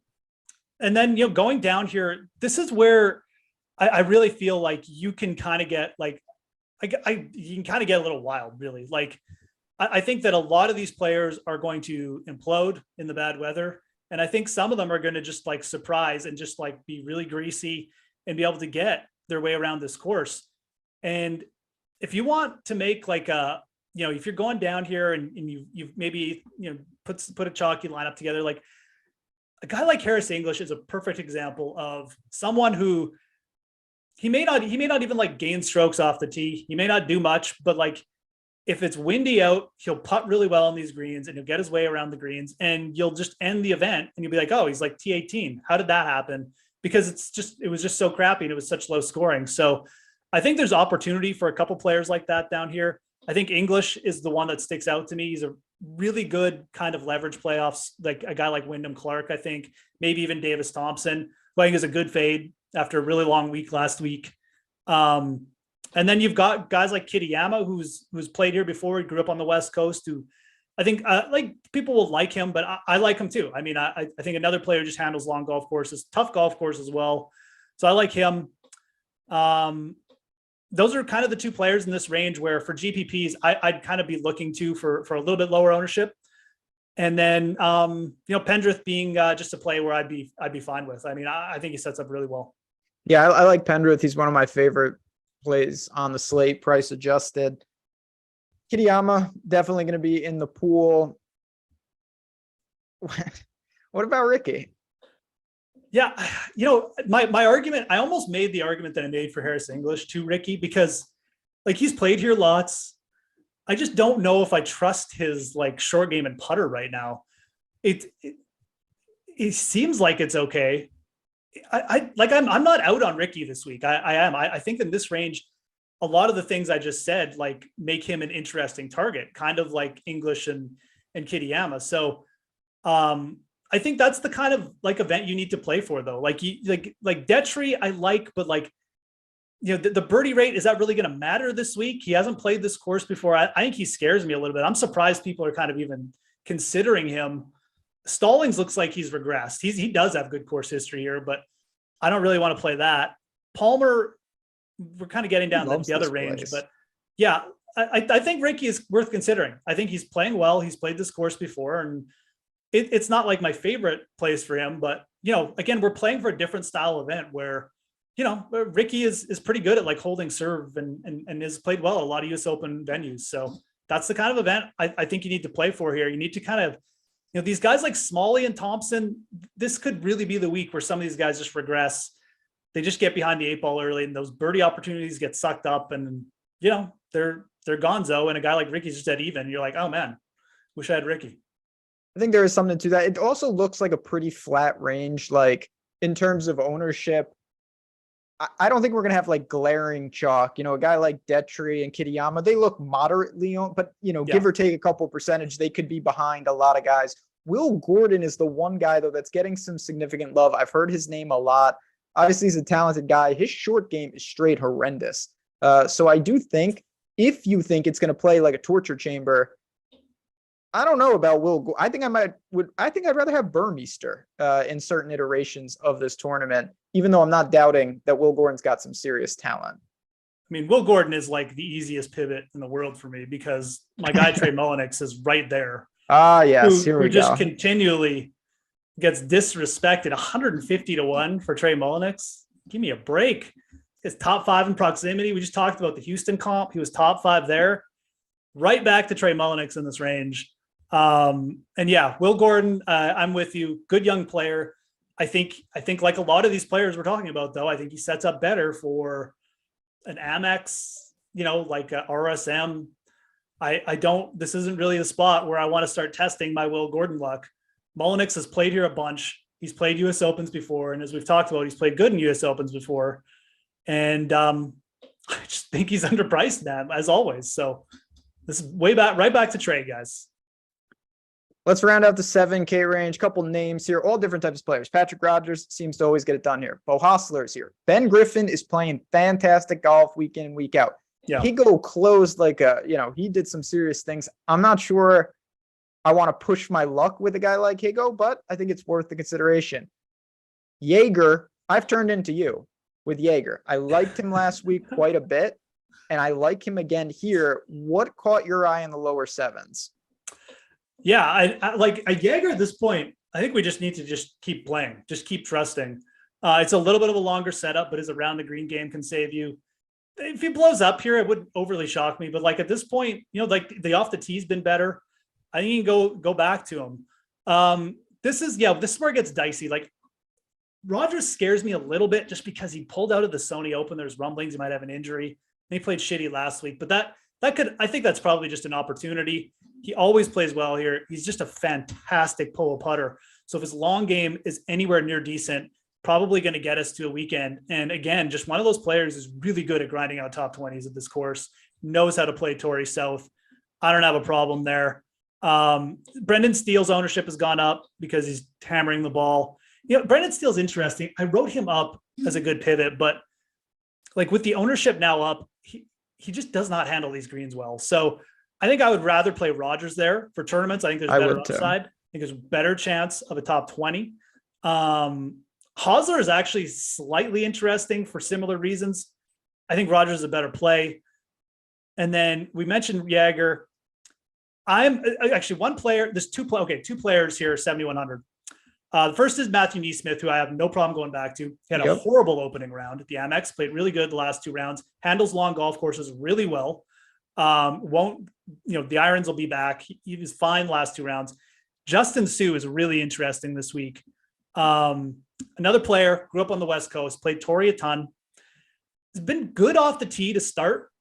then, going down here, this is where I really feel like you can kind of get like, you can kind of get a little wild, really. Like, I think that a lot of these players are going to implode in the bad weather. And I think some of them are going to just like surprise and just like be really greasy and be able to get their way around this course. And if you want to make like if you're going down here and you've maybe, put a chalky lineup together, like a guy like Harris English is a perfect example of someone who he may not even like gain strokes off the tee. He may not do much, but like if it's windy out, he'll putt really well on these greens and he'll get his way around the greens and you'll just end the event and you'll be like, oh, he's like T18. How did that happen? Because it was just so crappy and it was such low scoring. So I think there's opportunity for a couple players like that down here. I think English is the one that sticks out to me. He's a really good kind of leverage playoffs, like a guy like Wyndham Clark, I think, maybe even Davis Thompson, who I think is a good fade after a really long week last week. And then you've got guys like Kitayama, who's played here before. He grew up on the West Coast, who I think like people will like him, but I like him too. I mean, I think another player just handles long golf courses, tough golf course as well. So I like him. Those are kind of the two players in this range where for GPPs, I'd kind of be looking to for a little bit lower ownership. And then, Pendrith being just a play where I'd be fine with. I mean, I think he sets up really well. Yeah, I like Pendrith. He's one of my favorite plays on the slate, price adjusted. Kitayama definitely going to be in the pool. What about Ricky? Yeah, my argument, I almost made the argument that I made for Harris English to Ricky because like he's played here lots. I just don't know if I trust his like short game and putter right now. It seems like it's okay. I'm not out on Ricky this week. I am. I think in this range, a lot of the things I just said, like make him an interesting target, kind of like English and Kitayama. So I think that's the kind of like event you need to play for though. Like Detry, I like, but like, the birdie rate, is that really going to matter this week? He hasn't played this course before. I think he scares me a little bit. I'm surprised people are kind of even considering him. Stallings looks like he's regressed. He does have good course history here, but I don't really want to play that. Palmer, we're kind of getting down the other range, but yeah, I think Ricky is worth considering. I think he's playing well. He's played this course before, and it's not like my favorite place for him, but again, we're playing for a different style event where, Ricky is pretty good at like holding serve and has played well a lot of US Open venues. So that's the kind of event I think you need to play for here. You need to kind of, these guys like Smalley and Thompson, this could really be the week where some of these guys just regress. They just get behind the 8-ball early and those birdie opportunities get sucked up and, they're gonzo. And a guy like Ricky's just dead even. You're like, oh man, wish I had Ricky. I think there is something to that. It also looks like a pretty flat range, like in terms of ownership. I don't think we're going to have like glaring chalk. A guy like Detry and Kitayama, they look moderately owned, but give or take a couple percentage, they could be behind a lot of guys. Will Gordon is the one guy though that's getting some significant love. I've heard his name a lot. Obviously, he's a talented guy. His short game is straight horrendous. So I do think if you think it's going to play like a torture chamber, I don't know about Will. I think I'd rather have Burmeister in certain iterations of this tournament, even though I'm not doubting that Will Gordon's got some serious talent. I mean, Will Gordon is like the easiest pivot in the world for me because my guy Trey Mullenix is right there. Ah, yes, who just continually gets disrespected. 150-1 for Trey Mullenix. Give me a break. His top 5 in proximity. We just talked about the Houston comp. He was top 5 there. Right back to Trey Mullenix in this range. And yeah, Will Gordon, I'm with you. Good young player. I think like a lot of these players we're talking about, though, I think he sets up better for an Amex, like a RSM. This isn't really the spot where I want to start testing my Will Gordon luck. Mullenix has played here a bunch. He's played US Opens before. And as we've talked about, he's played good in US Opens before. And I just think he's underpriced, man, as always. So this is right back to Trey, guys. Let's round out the 7K range. Couple names here, all different types of players. Patrick Rogers seems to always get it done here. Bo Hostler is here. Ben Griffin is playing fantastic golf week in, week out. Yeah. He closed like he did some serious things. I'm not sure I want to push my luck with a guy like Higo, but I think it's worth the consideration. Jaeger, I've turned into you with Jaeger. I liked him last week quite a bit, and I like him again here. What caught your eye in the lower sevens? Yeah, I like a Jaeger at this point. I think we just need to just keep playing, just keep trusting. It's a little bit of a longer setup, but his around the green game can save you. If he blows up here, it wouldn't overly shock me. But like at this point, like the off the tee's been better. I think you can go back to him. This is where it gets dicey. Like Rogers scares me a little bit just because he pulled out of the Sony Open. There's rumblings he might have an injury. And he played shitty last week, but I think that's probably just an opportunity. He always plays well here. He's just a fantastic pull putter. So if his long game is anywhere near decent, probably going to get us to a weekend. And again, just one of those players is really good at grinding out top 20s at this course, knows how to play Torrey South. I don't have a problem there. Brendan Steele's ownership has gone up because he's hammering the ball. Brendan Steele's interesting. I wrote him up as a good pivot, but like with the ownership now up, he just does not handle these greens well. So I think I would rather play Rogers there for tournaments. I think there's better upside. I think there's a better chance of a top 20. Hosler is actually slightly interesting for similar reasons. I think Rogers is a better play. And then we mentioned Jaeger. I'm actually one player. There's two players here, 7,100. The first is Matthew Neesmith, who I have no problem going back to. He had a horrible opening round at the Amex, played really good the last 2 rounds, handles long golf courses really well. The irons will be back. He was fine last 2 rounds. Justin Sue is really interesting this week. Another player, grew up on the West Coast, played Torrey a ton. He's been good off the tee to start,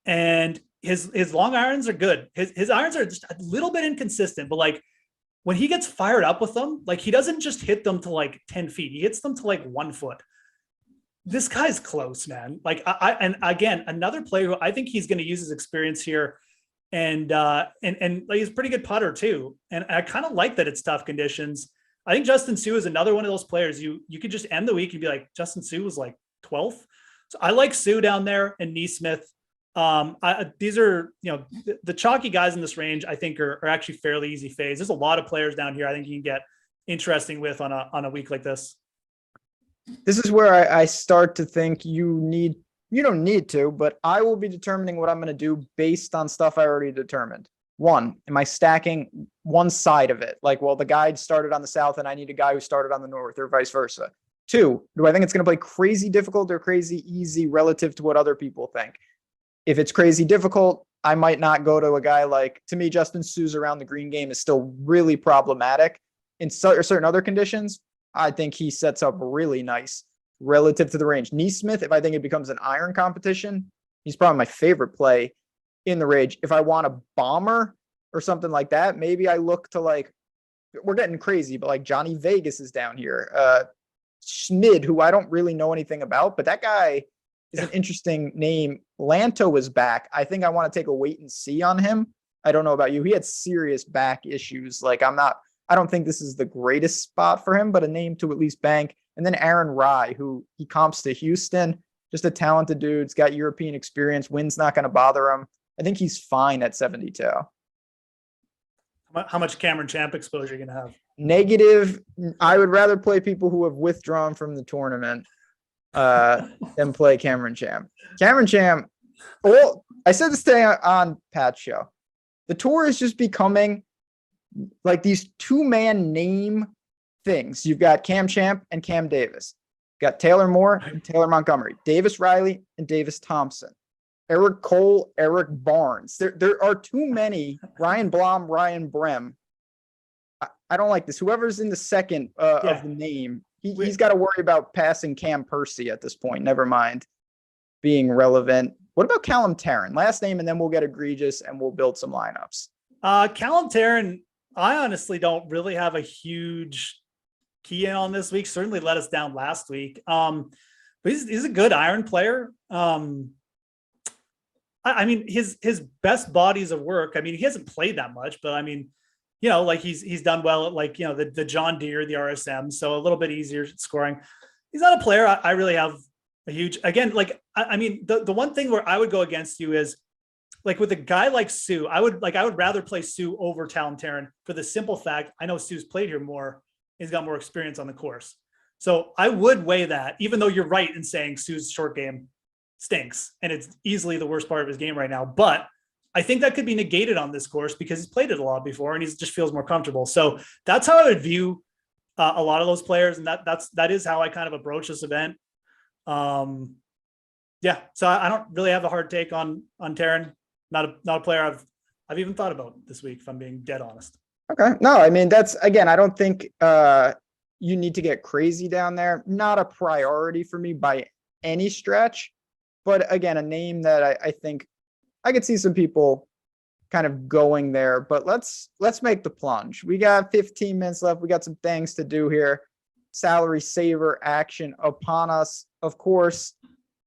and his long irons are good. His irons are just a little bit inconsistent, but like when he gets fired up with them, like he doesn't just hit them to like 10 feet. He hits them to like 1 foot. This guy's close, man. Like and again, another player who I think he's going to use his experience here. And like he's a pretty good putter too. And I kind of like that it's tough conditions. I think Justin Sue is another one of those players you could just end the week and be like, Justin Sue was like 12th. So I like Sue down there and Neesmith. These are, the chalky guys in this range, I think are actually fairly easy fades. There's a lot of players down here I think you can get interesting with on a week like this. This is where I start to think you don't need to, but I will be determining what I'm going to do based on stuff I already determined. 1, am I stacking one side of it? Like, well, the guide started on the south and I need a guy who started on the north, or vice versa. 2, do I think it's going to play crazy difficult or crazy easy relative to what other people think? If it's crazy difficult, I might not go to a guy like, to me, Justin Sue's around the green game is still really problematic. In certain other conditions, I think he sets up really nice relative to the range. Neesmith, if I think it becomes an iron competition, he's probably my favorite play in the range. If I want a bomber or something like that, maybe I look to like, we're getting crazy, but like Johnny Vegas is down here. Schmid, who I don't really know anything about, but that guy is an interesting name. Lanto is back. I think I want to take a wait and see on him. I don't know about you. He had serious back issues. Like I don't think this is the greatest spot for him, but a name to at least bank. And then Aaron Rye, who he comps to Houston, just a talented dude. He's got European experience. Wind's not going to bother him. I think he's fine at 72. How much Cameron Champ exposure are you going to have? Negative. I would rather play people who have withdrawn from the tournament than play Cameron Champ. Cameron Champ, well, I said this today on Pat's show. The tour is just becoming like these 2-man name things. You've got Cam Champ and Cam Davis. You've got Taylor Moore and Taylor Montgomery, Davis Riley and Davis Thompson, Eric Cole, Eric Barnes. There are too many. Ryan Blom, Ryan Brem. I don't like this. Whoever's in the second of the name, he's got to worry about passing Cam Percy at this point. Never mind being relevant. What about Callum Tarrant? Last name, and then we'll get egregious and we'll build some lineups. Callum Tarrant, I honestly don't really have a huge key in on this week. Certainly let us down last week. But he's a good iron player. I mean, his best bodies of work. I mean, he hasn't played that much, but I mean, like he's done well at like, the John Deere, the RSM. So a little bit easier scoring. He's not a player I really have a huge, again, like, I mean, the one thing where I would go against you is like with a guy like Sue, I would rather play Sue over Talon Taryn for the simple fact I know Sue's played here more. He's got more experience on the course. So I would weigh that, even though you're right in saying Sue's short game stinks and it's easily the worst part of his game right now. But I think that could be negated on this course because he's played it a lot before and he just feels more comfortable. So that's how I would view a lot of those players. And that is how I kind of approach this event. Yeah. So I don't really have a hard take on Taryn. Not a player I've even thought about this week, if I'm being dead honest. Okay. No, I mean, that's, again, I don't think you need to get crazy down there. Not a priority for me by any stretch, but again, a name that I think I could see some people kind of going there, but let's make the plunge. We got 15 minutes left. We got some things to do here. Salary saver action upon us. Of course,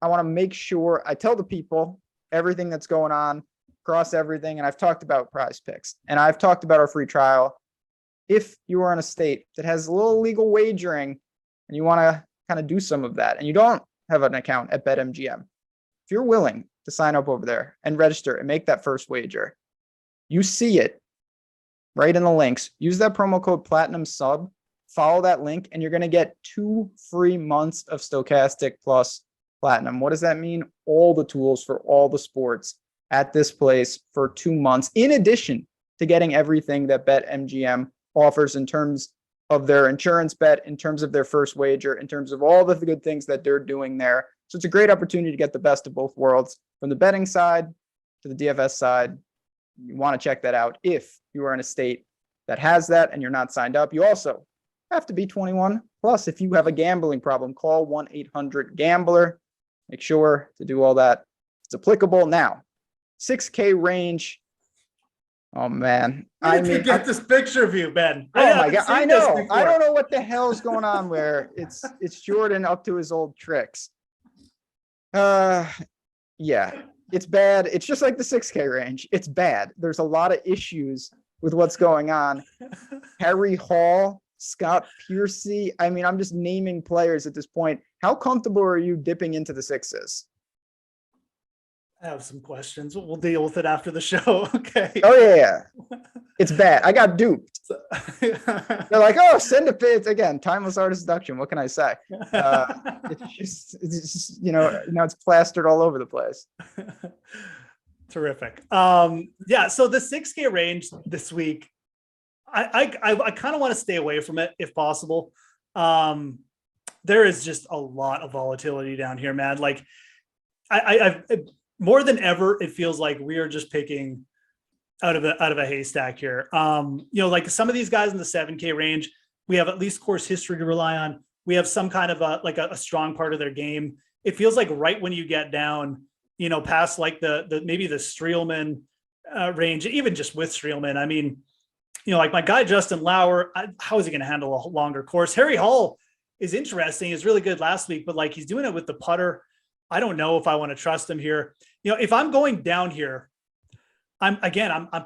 I want to make sure I tell the people everything that's going on across everything. And I've talked about Prize Picks and I've talked about our free trial. If you are in a state that has a little legal wagering and you want to kind of do some of that and you don't have an account at BetMGM, if you're willing to sign up over there and register and make that first wager, you see it right in the links. Use that promo code Platinum Sub, follow that link, and you're going to get 2 free months of Stokastic plus Platinum. What does that mean? All the tools for all the sports at this place for 2 months, in addition to getting everything that BetMGM offers in terms of their insurance bet, in terms of their first wager, in terms of all the good things that they're doing there. So it's a great opportunity to get the best of both worlds, from the betting side to the DFS side. You want to check that out if you are in a state that has that and you're not signed up. You also have to be 21 plus. If you have a gambling problem, call 1-800-GAMBLER. Make sure to do all that. It's applicable now. 6K range. Oh man, I mean, get this picture of you, Ben. Oh my God, I know. I don't know what the hell is going on where it's Jordan up to his old tricks. Yeah, it's bad. It's just like the 6K range. It's bad. There's a lot of issues with what's going on. Harry Hall, Scott Piercy. I mean, I'm just naming players at this point. How comfortable are you dipping into the sixes? I have some questions. We'll deal with it after the show. Okay. Oh yeah. It's bad. I got duped. They're like, oh, send a bid again. Timeless artist deduction. What can I say? It's just, it's plastered all over the place. Terrific. Yeah. So the 6K range this week, I kind of want to stay away from it if possible. There is just a lot of volatility down here, man. Like I've more than ever, it feels like we are just picking out of a haystack here. Like some of these guys in the 7K range, we have at least course history to rely on. We have some kind of a strong part of their game. It feels like right when you get down, past like the maybe the Streelman range, even just with Streelman. I mean, like my guy Justin Lauer, how is he going to handle a longer course? Harry Hall is interesting. He's really good last week, but like he's doing it with the putter. I don't know if I want to trust him here. If I'm going down here, I'm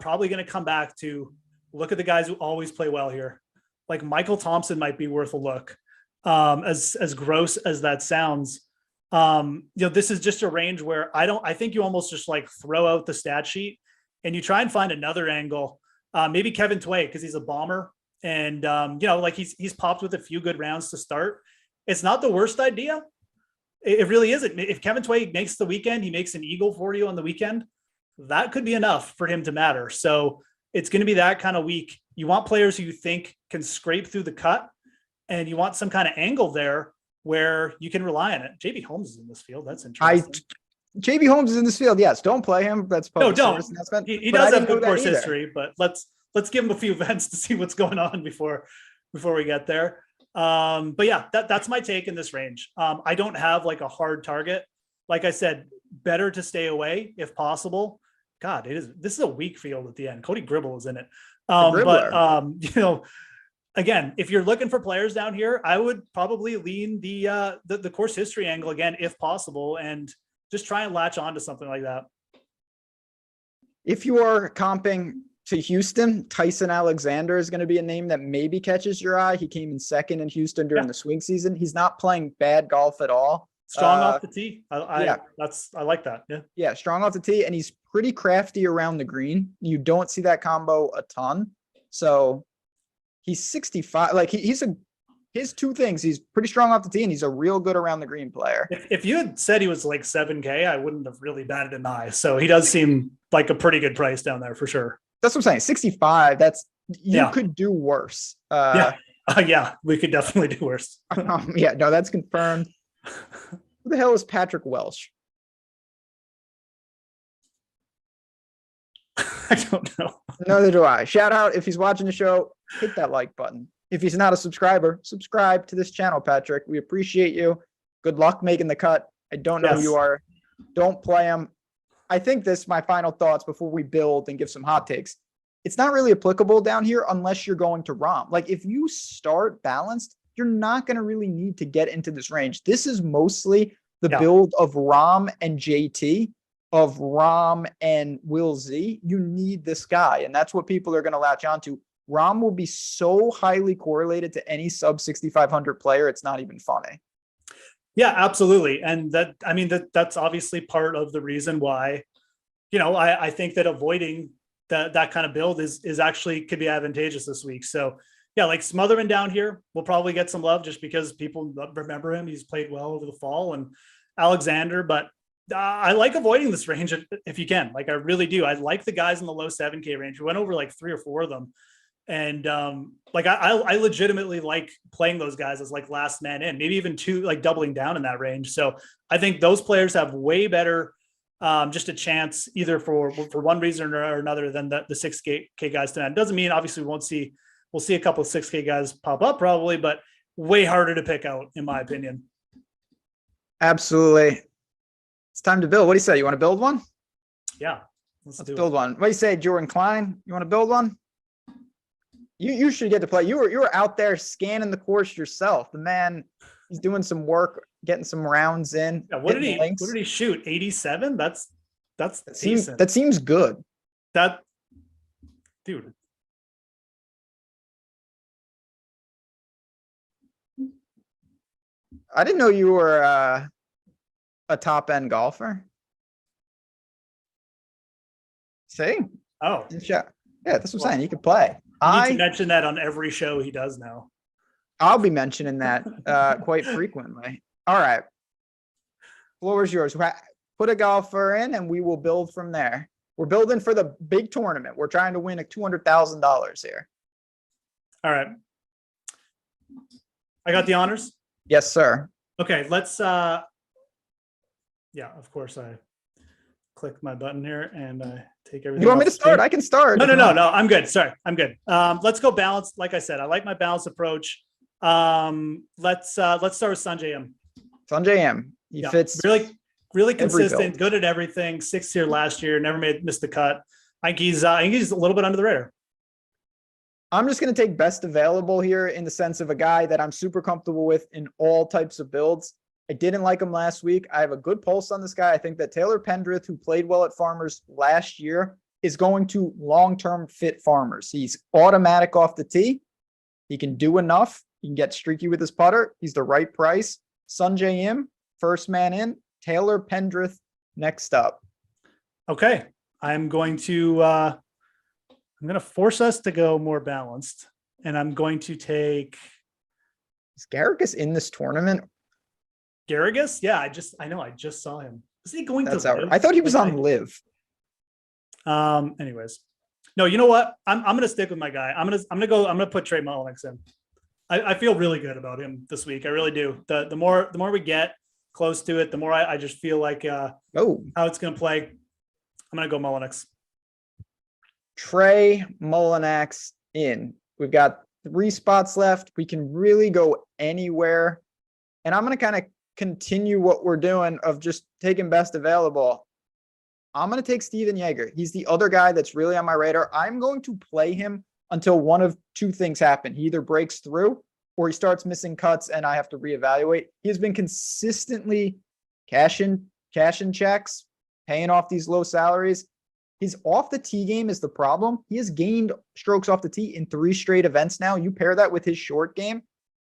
probably going to come back to look at the guys who always play well here. Like Michael Thompson might be worth a look. As gross as that sounds, this is just a range where I think you almost just like throw out the stat sheet and you try and find another angle. Maybe Kevin Tway, because he's a bomber and like he's popped with a few good rounds to start. It's not the worst idea. It really isn't. If Kevin Tway makes the weekend, he makes an eagle for you on the weekend, that could be enough for him to matter. So it's going to be that kind of week. You want players who you think can scrape through the cut, and you want some kind of angle there where you can rely on it. JB Holmes is in this field. That's interesting. JB Holmes is in this field. Yes. Don't play him. That's no, don't. He does have good course history, but let's give him a few events to see what's going on before we get there. But yeah, that's my take in this range. I don't have like a hard target. Like I said, better to stay away if possible. God, this is a weak field at the end. Cody Gribble is in it. Again, if you're looking for players down here, I would probably lean the course history angle again, if possible, and just try and latch on to something like that. If you are comping to Houston, Tyson Alexander is going to be a name that maybe catches your eye. He came in second in Houston during the swing season. He's not playing bad golf at all. Strong off the tee. Yeah. I like that. Yeah. Yeah, strong off the tee, and he's pretty crafty around the green. You don't see that combo a ton. So he's 65. Like his two things. He's pretty strong off the tee, and he's a real good around the green player. If you had said he was like 7K, I wouldn't have really batted an eye. So he does seem like a pretty good price down there for sure. That's what I'm saying. 65. You could do worse. Yeah, we could definitely do worse. Yeah, no, that's confirmed. Who the hell is Patrick Welsh? I don't know. Neither do I. Shout out if he's watching the show, hit that like button. If he's not a subscriber, subscribe to this channel, Patrick. We appreciate you. Good luck making the cut. I don't know who you are. Don't play him. I think this is my final thoughts before we build and give some hot takes. It's not really applicable down here unless you're going to ROM. Like if you start balanced, you're not going to really need to get into this range. This is mostly the build of ROM and JT, of ROM and Will Z. You need this guy, and that's what people are going to latch onto. ROM will be so highly correlated to any sub 6,500 player. It's not even funny. Yeah, absolutely. And that's obviously part of the reason why, I think that avoiding that kind of build is actually could be advantageous this week. So yeah, like Smotherman down here will probably get some love just because people remember him. He's played well over the fall, and Alexander, but I like avoiding this range if you can. Like I really do. I like the guys in the low 7K range. We went over like 3 or 4 of them. And I legitimately like playing those guys as like last man in, maybe even 2, like doubling down in that range. So I think those players have way better just a chance either for one reason or another than the 6K guys tonight. It doesn't mean obviously we'll see a couple of 6K guys pop up probably, but way harder to pick out in my opinion. Absolutely. It's time to build. What do you say? You want to build one? Yeah. Let's build one. What do you say, Jordan Klein? You want to build one? You should get to play. You were out there scanning the course yourself. The man, he's doing some work, getting some rounds in. Yeah, what did he shoot? 87? That's decent. That seems good. Dude. I didn't know you were a top end golfer. See? Oh. Yeah, that's what I'm saying. You can play. I need to mention that on every show he does now. I'll be mentioning that quite frequently. All right. Floor is yours. Put a golfer in and we will build from there. We're building for the big tournament. We're trying to win $200,000 here. All right. I got the honors? Yes, sir. Okay, let's yeah, of course I click my button here and take everything. You want me to start? I can start. No. I'm good. Sorry. I'm good. Let's go balanced. Like I said, I like my balanced approach. Let's start with Sanjay M. Sanjay M. He fits really consistent, good at everything. 6th here last year, never missed the cut. I think he's a little bit under the radar. I'm just going to take best available here in the sense of a guy that I'm super comfortable with in all types of builds. I didn't like him last week. I have a good pulse on this guy. I think that Taylor Pendrith, who played well at Farmers last year, is going to long-term fit Farmers. He's automatic off the tee. He can do enough. He can get streaky with his putter. He's the right price. Sanjay M, first man in. Taylor Pendrith next up. Okay. I'm going to force us to go more balanced, and I'm going to take. Is Garrigus in this tournament? Garrigus? Yeah, I just saw him. Is he going to live? I thought he was on live. Anyways. No, you know what? I'm gonna stick with my guy. I'm gonna put Trey Mullinax in. I feel really good about him this week. I really do. The more we get close to it, the more I just feel like how it's gonna play. I'm gonna go Mullinax. Trey Mullinax in. We've got 3 spots left. We can really go anywhere. And I'm going to kind of continue what we're doing of just taking best available. I'm going to take Steven Yeager. He's the other guy that's really on my radar. I'm going to play him until one of 2 things happen. He either breaks through or he starts missing cuts and I have to reevaluate. He's been consistently cashing checks, paying off these low salaries. His off the tee game is the problem. He has gained strokes off the tee in 3 straight events now. You pair that with his short game.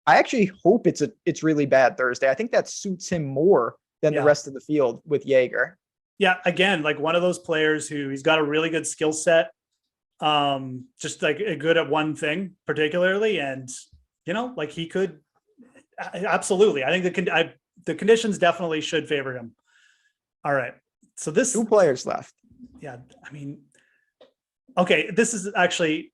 I actually hope it's really bad Thursday. I think that suits him more than the rest of the field with Jaeger. Yeah, again, like one of those players who he's got a really good skill set, just like good at one thing particularly, and like he could absolutely. I think the conditions definitely should favor him. All right, so this 2 players left. Yeah, I mean, okay, this is actually,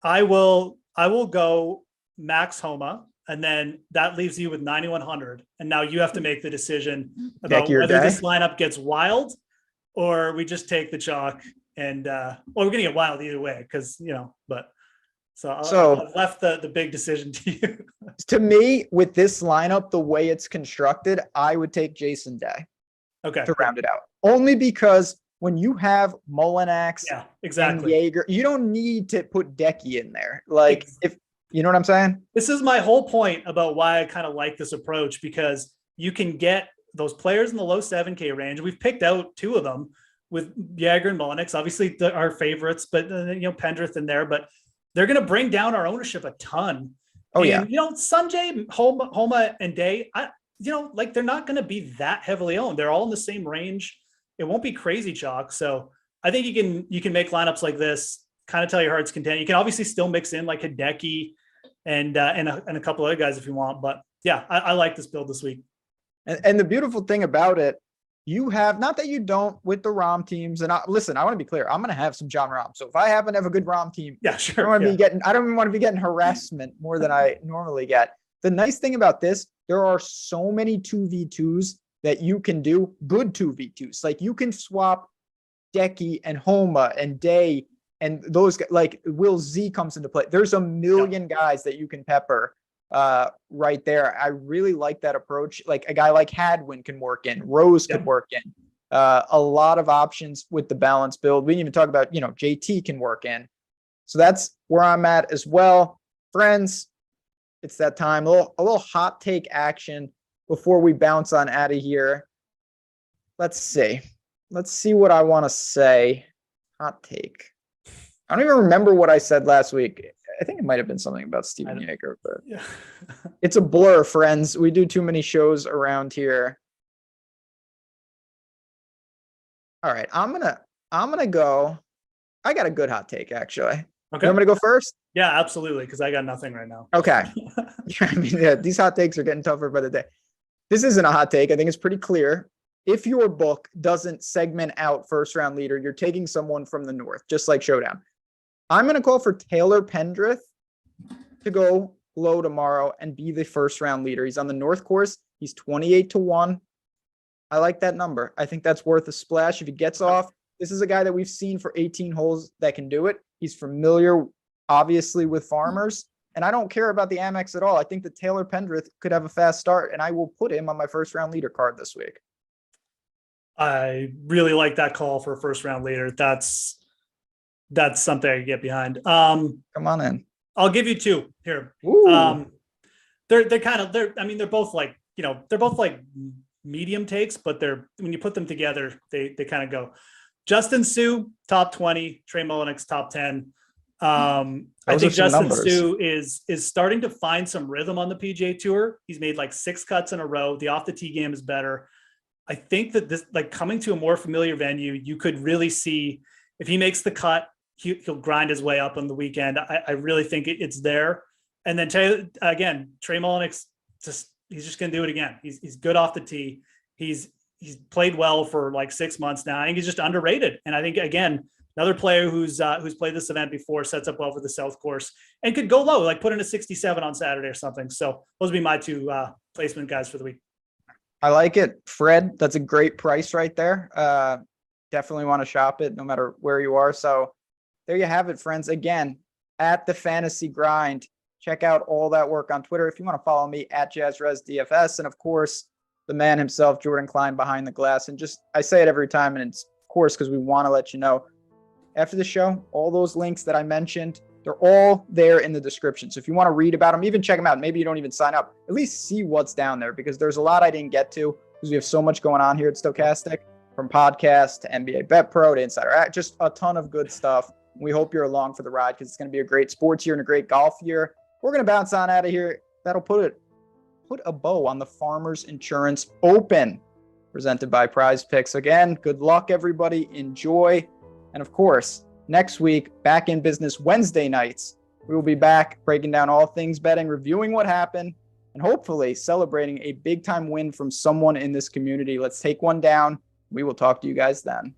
I will go Max Homa, and then that leaves you with 9,100. And now you have to make the decision about whether this lineup gets wild or we just take the chalk and, well, we're going to get wild either way because, but so I've left the big decision to you. To me, with this lineup, the way it's constructed, I would take Jason Day. Okay. To round it out. Only because when you have Mullinax and Jaeger, you don't need to put Decky in there. Like, if you know what I'm saying? This is my whole point about why I kind of like this approach, because you can get those players in the low 7K range. We've picked out 2 of them with Jaeger and Mullinax, obviously our favorites, but Pendrith in there, but they're going to bring down our ownership a ton. Oh, and, Sanjay, Homa and Day, like they're not going to be that heavily owned. They're all in the same range. It won't be crazy chalk. So I think you can make lineups like this, kind of tell your heart's content. You can obviously still mix in like Hideki and a couple other guys if you want. But yeah, I like this build this week. And the beautiful thing about it, you have, not that you don't with the ROM teams. And listen, I want to be clear. I'm going to have some John Rahm. So if I happen to have a good ROM team, yeah, sure. I don't even want to be getting harassment more than I normally get. The nice thing about this, there are so many 2v2s that you can do, good 2v2s. Like you can swap Decky and Homa and Day and those, like Will Z comes into play. There's a million guys that you can pepper right there. I really like that approach. Like a guy like Hadwin can work in, Rose could work in. A lot of options with the balance build. We didn't even talk about, JT can work in. So that's where I'm at as well. Friends, it's that time. A little hot take action before we bounce on out of here. Let's see what I want to say. Hot take. I don't even remember what I said last week. I think it might have been something about Steven Jaeger, but it's a blur, friends. We do too many shows around here. All right, I'm gonna go. I got a good hot take, actually. Okay. You want me to go first? Yeah, absolutely, because I got nothing right now. Okay. I mean, these hot takes are getting tougher by the day. This isn't a hot take. I think it's pretty clear. If your book doesn't segment out first round leader, you're taking someone from the north, just like Showdown. I'm going to call for Taylor Pendrith to go low tomorrow and be the first round leader. He's on the north course. He's 28-1. I like that number. I think that's worth a splash. If he gets off, this is a guy that we've seen for 18 holes that can do it. He's familiar, obviously, with farmers. And I don't care about the Amex at all. I think that Taylor Pendrith could have a fast start, and I will put him on my first round leader card this week. I really like that call for a first round leader. That's something I can get behind. Come on in. I'll give you 2 here. They're both like medium takes, but when you put them together, they kind of go. Justin Sue, top 20, Trey Mullinax, top 10. I think Justin Sue is starting to find some rhythm on the PGA Tour. He's made like 6 cuts in a row. The off the tee game is better. I think that this, like coming to a more familiar venue, you could really see if he makes the cut, he'll grind his way up on the weekend. I really think it's there. And then Trey Mullinax, he's just going to do it again. He's good off the tee. He's played well for like 6 months now. I think he's just underrated. And I think, again, another player who's played this event before, sets up well for the South course and could go low, like put in a 67 on Saturday or something. So those would be my 2 placement guys for the week. I like it. Fred, that's a great price right there. Definitely want to shop it no matter where you are. So there you have it, friends. Again, at the Fantasy Grind. Check out all that work on Twitter. If you want to follow me at JazzRezDFS. And of course, the man himself, Jordan Klein, behind the glass. And I say it every time, and it's of course because we want to let you know. After the show, all those links that I mentioned, they're all there in the description. So if you want to read about them, even check them out. Maybe you don't even sign up. At least see what's down there, because there's a lot I didn't get to because we have so much going on here at Stokastic, from podcast to NBA Bet Pro to Insider Act, just a ton of good stuff. We hope you're along for the ride because it's going to be a great sports year and a great golf year. We're going to bounce on out of here. that'll put a bow on the Farmers Insurance Open presented by Prize Picks. Again, good luck, everybody. Enjoy. And of course, next week, back in business Wednesday nights, we will be back breaking down all things betting, reviewing what happened, and hopefully celebrating a big time win from someone in this community. Let's take one down. We will talk to you guys then.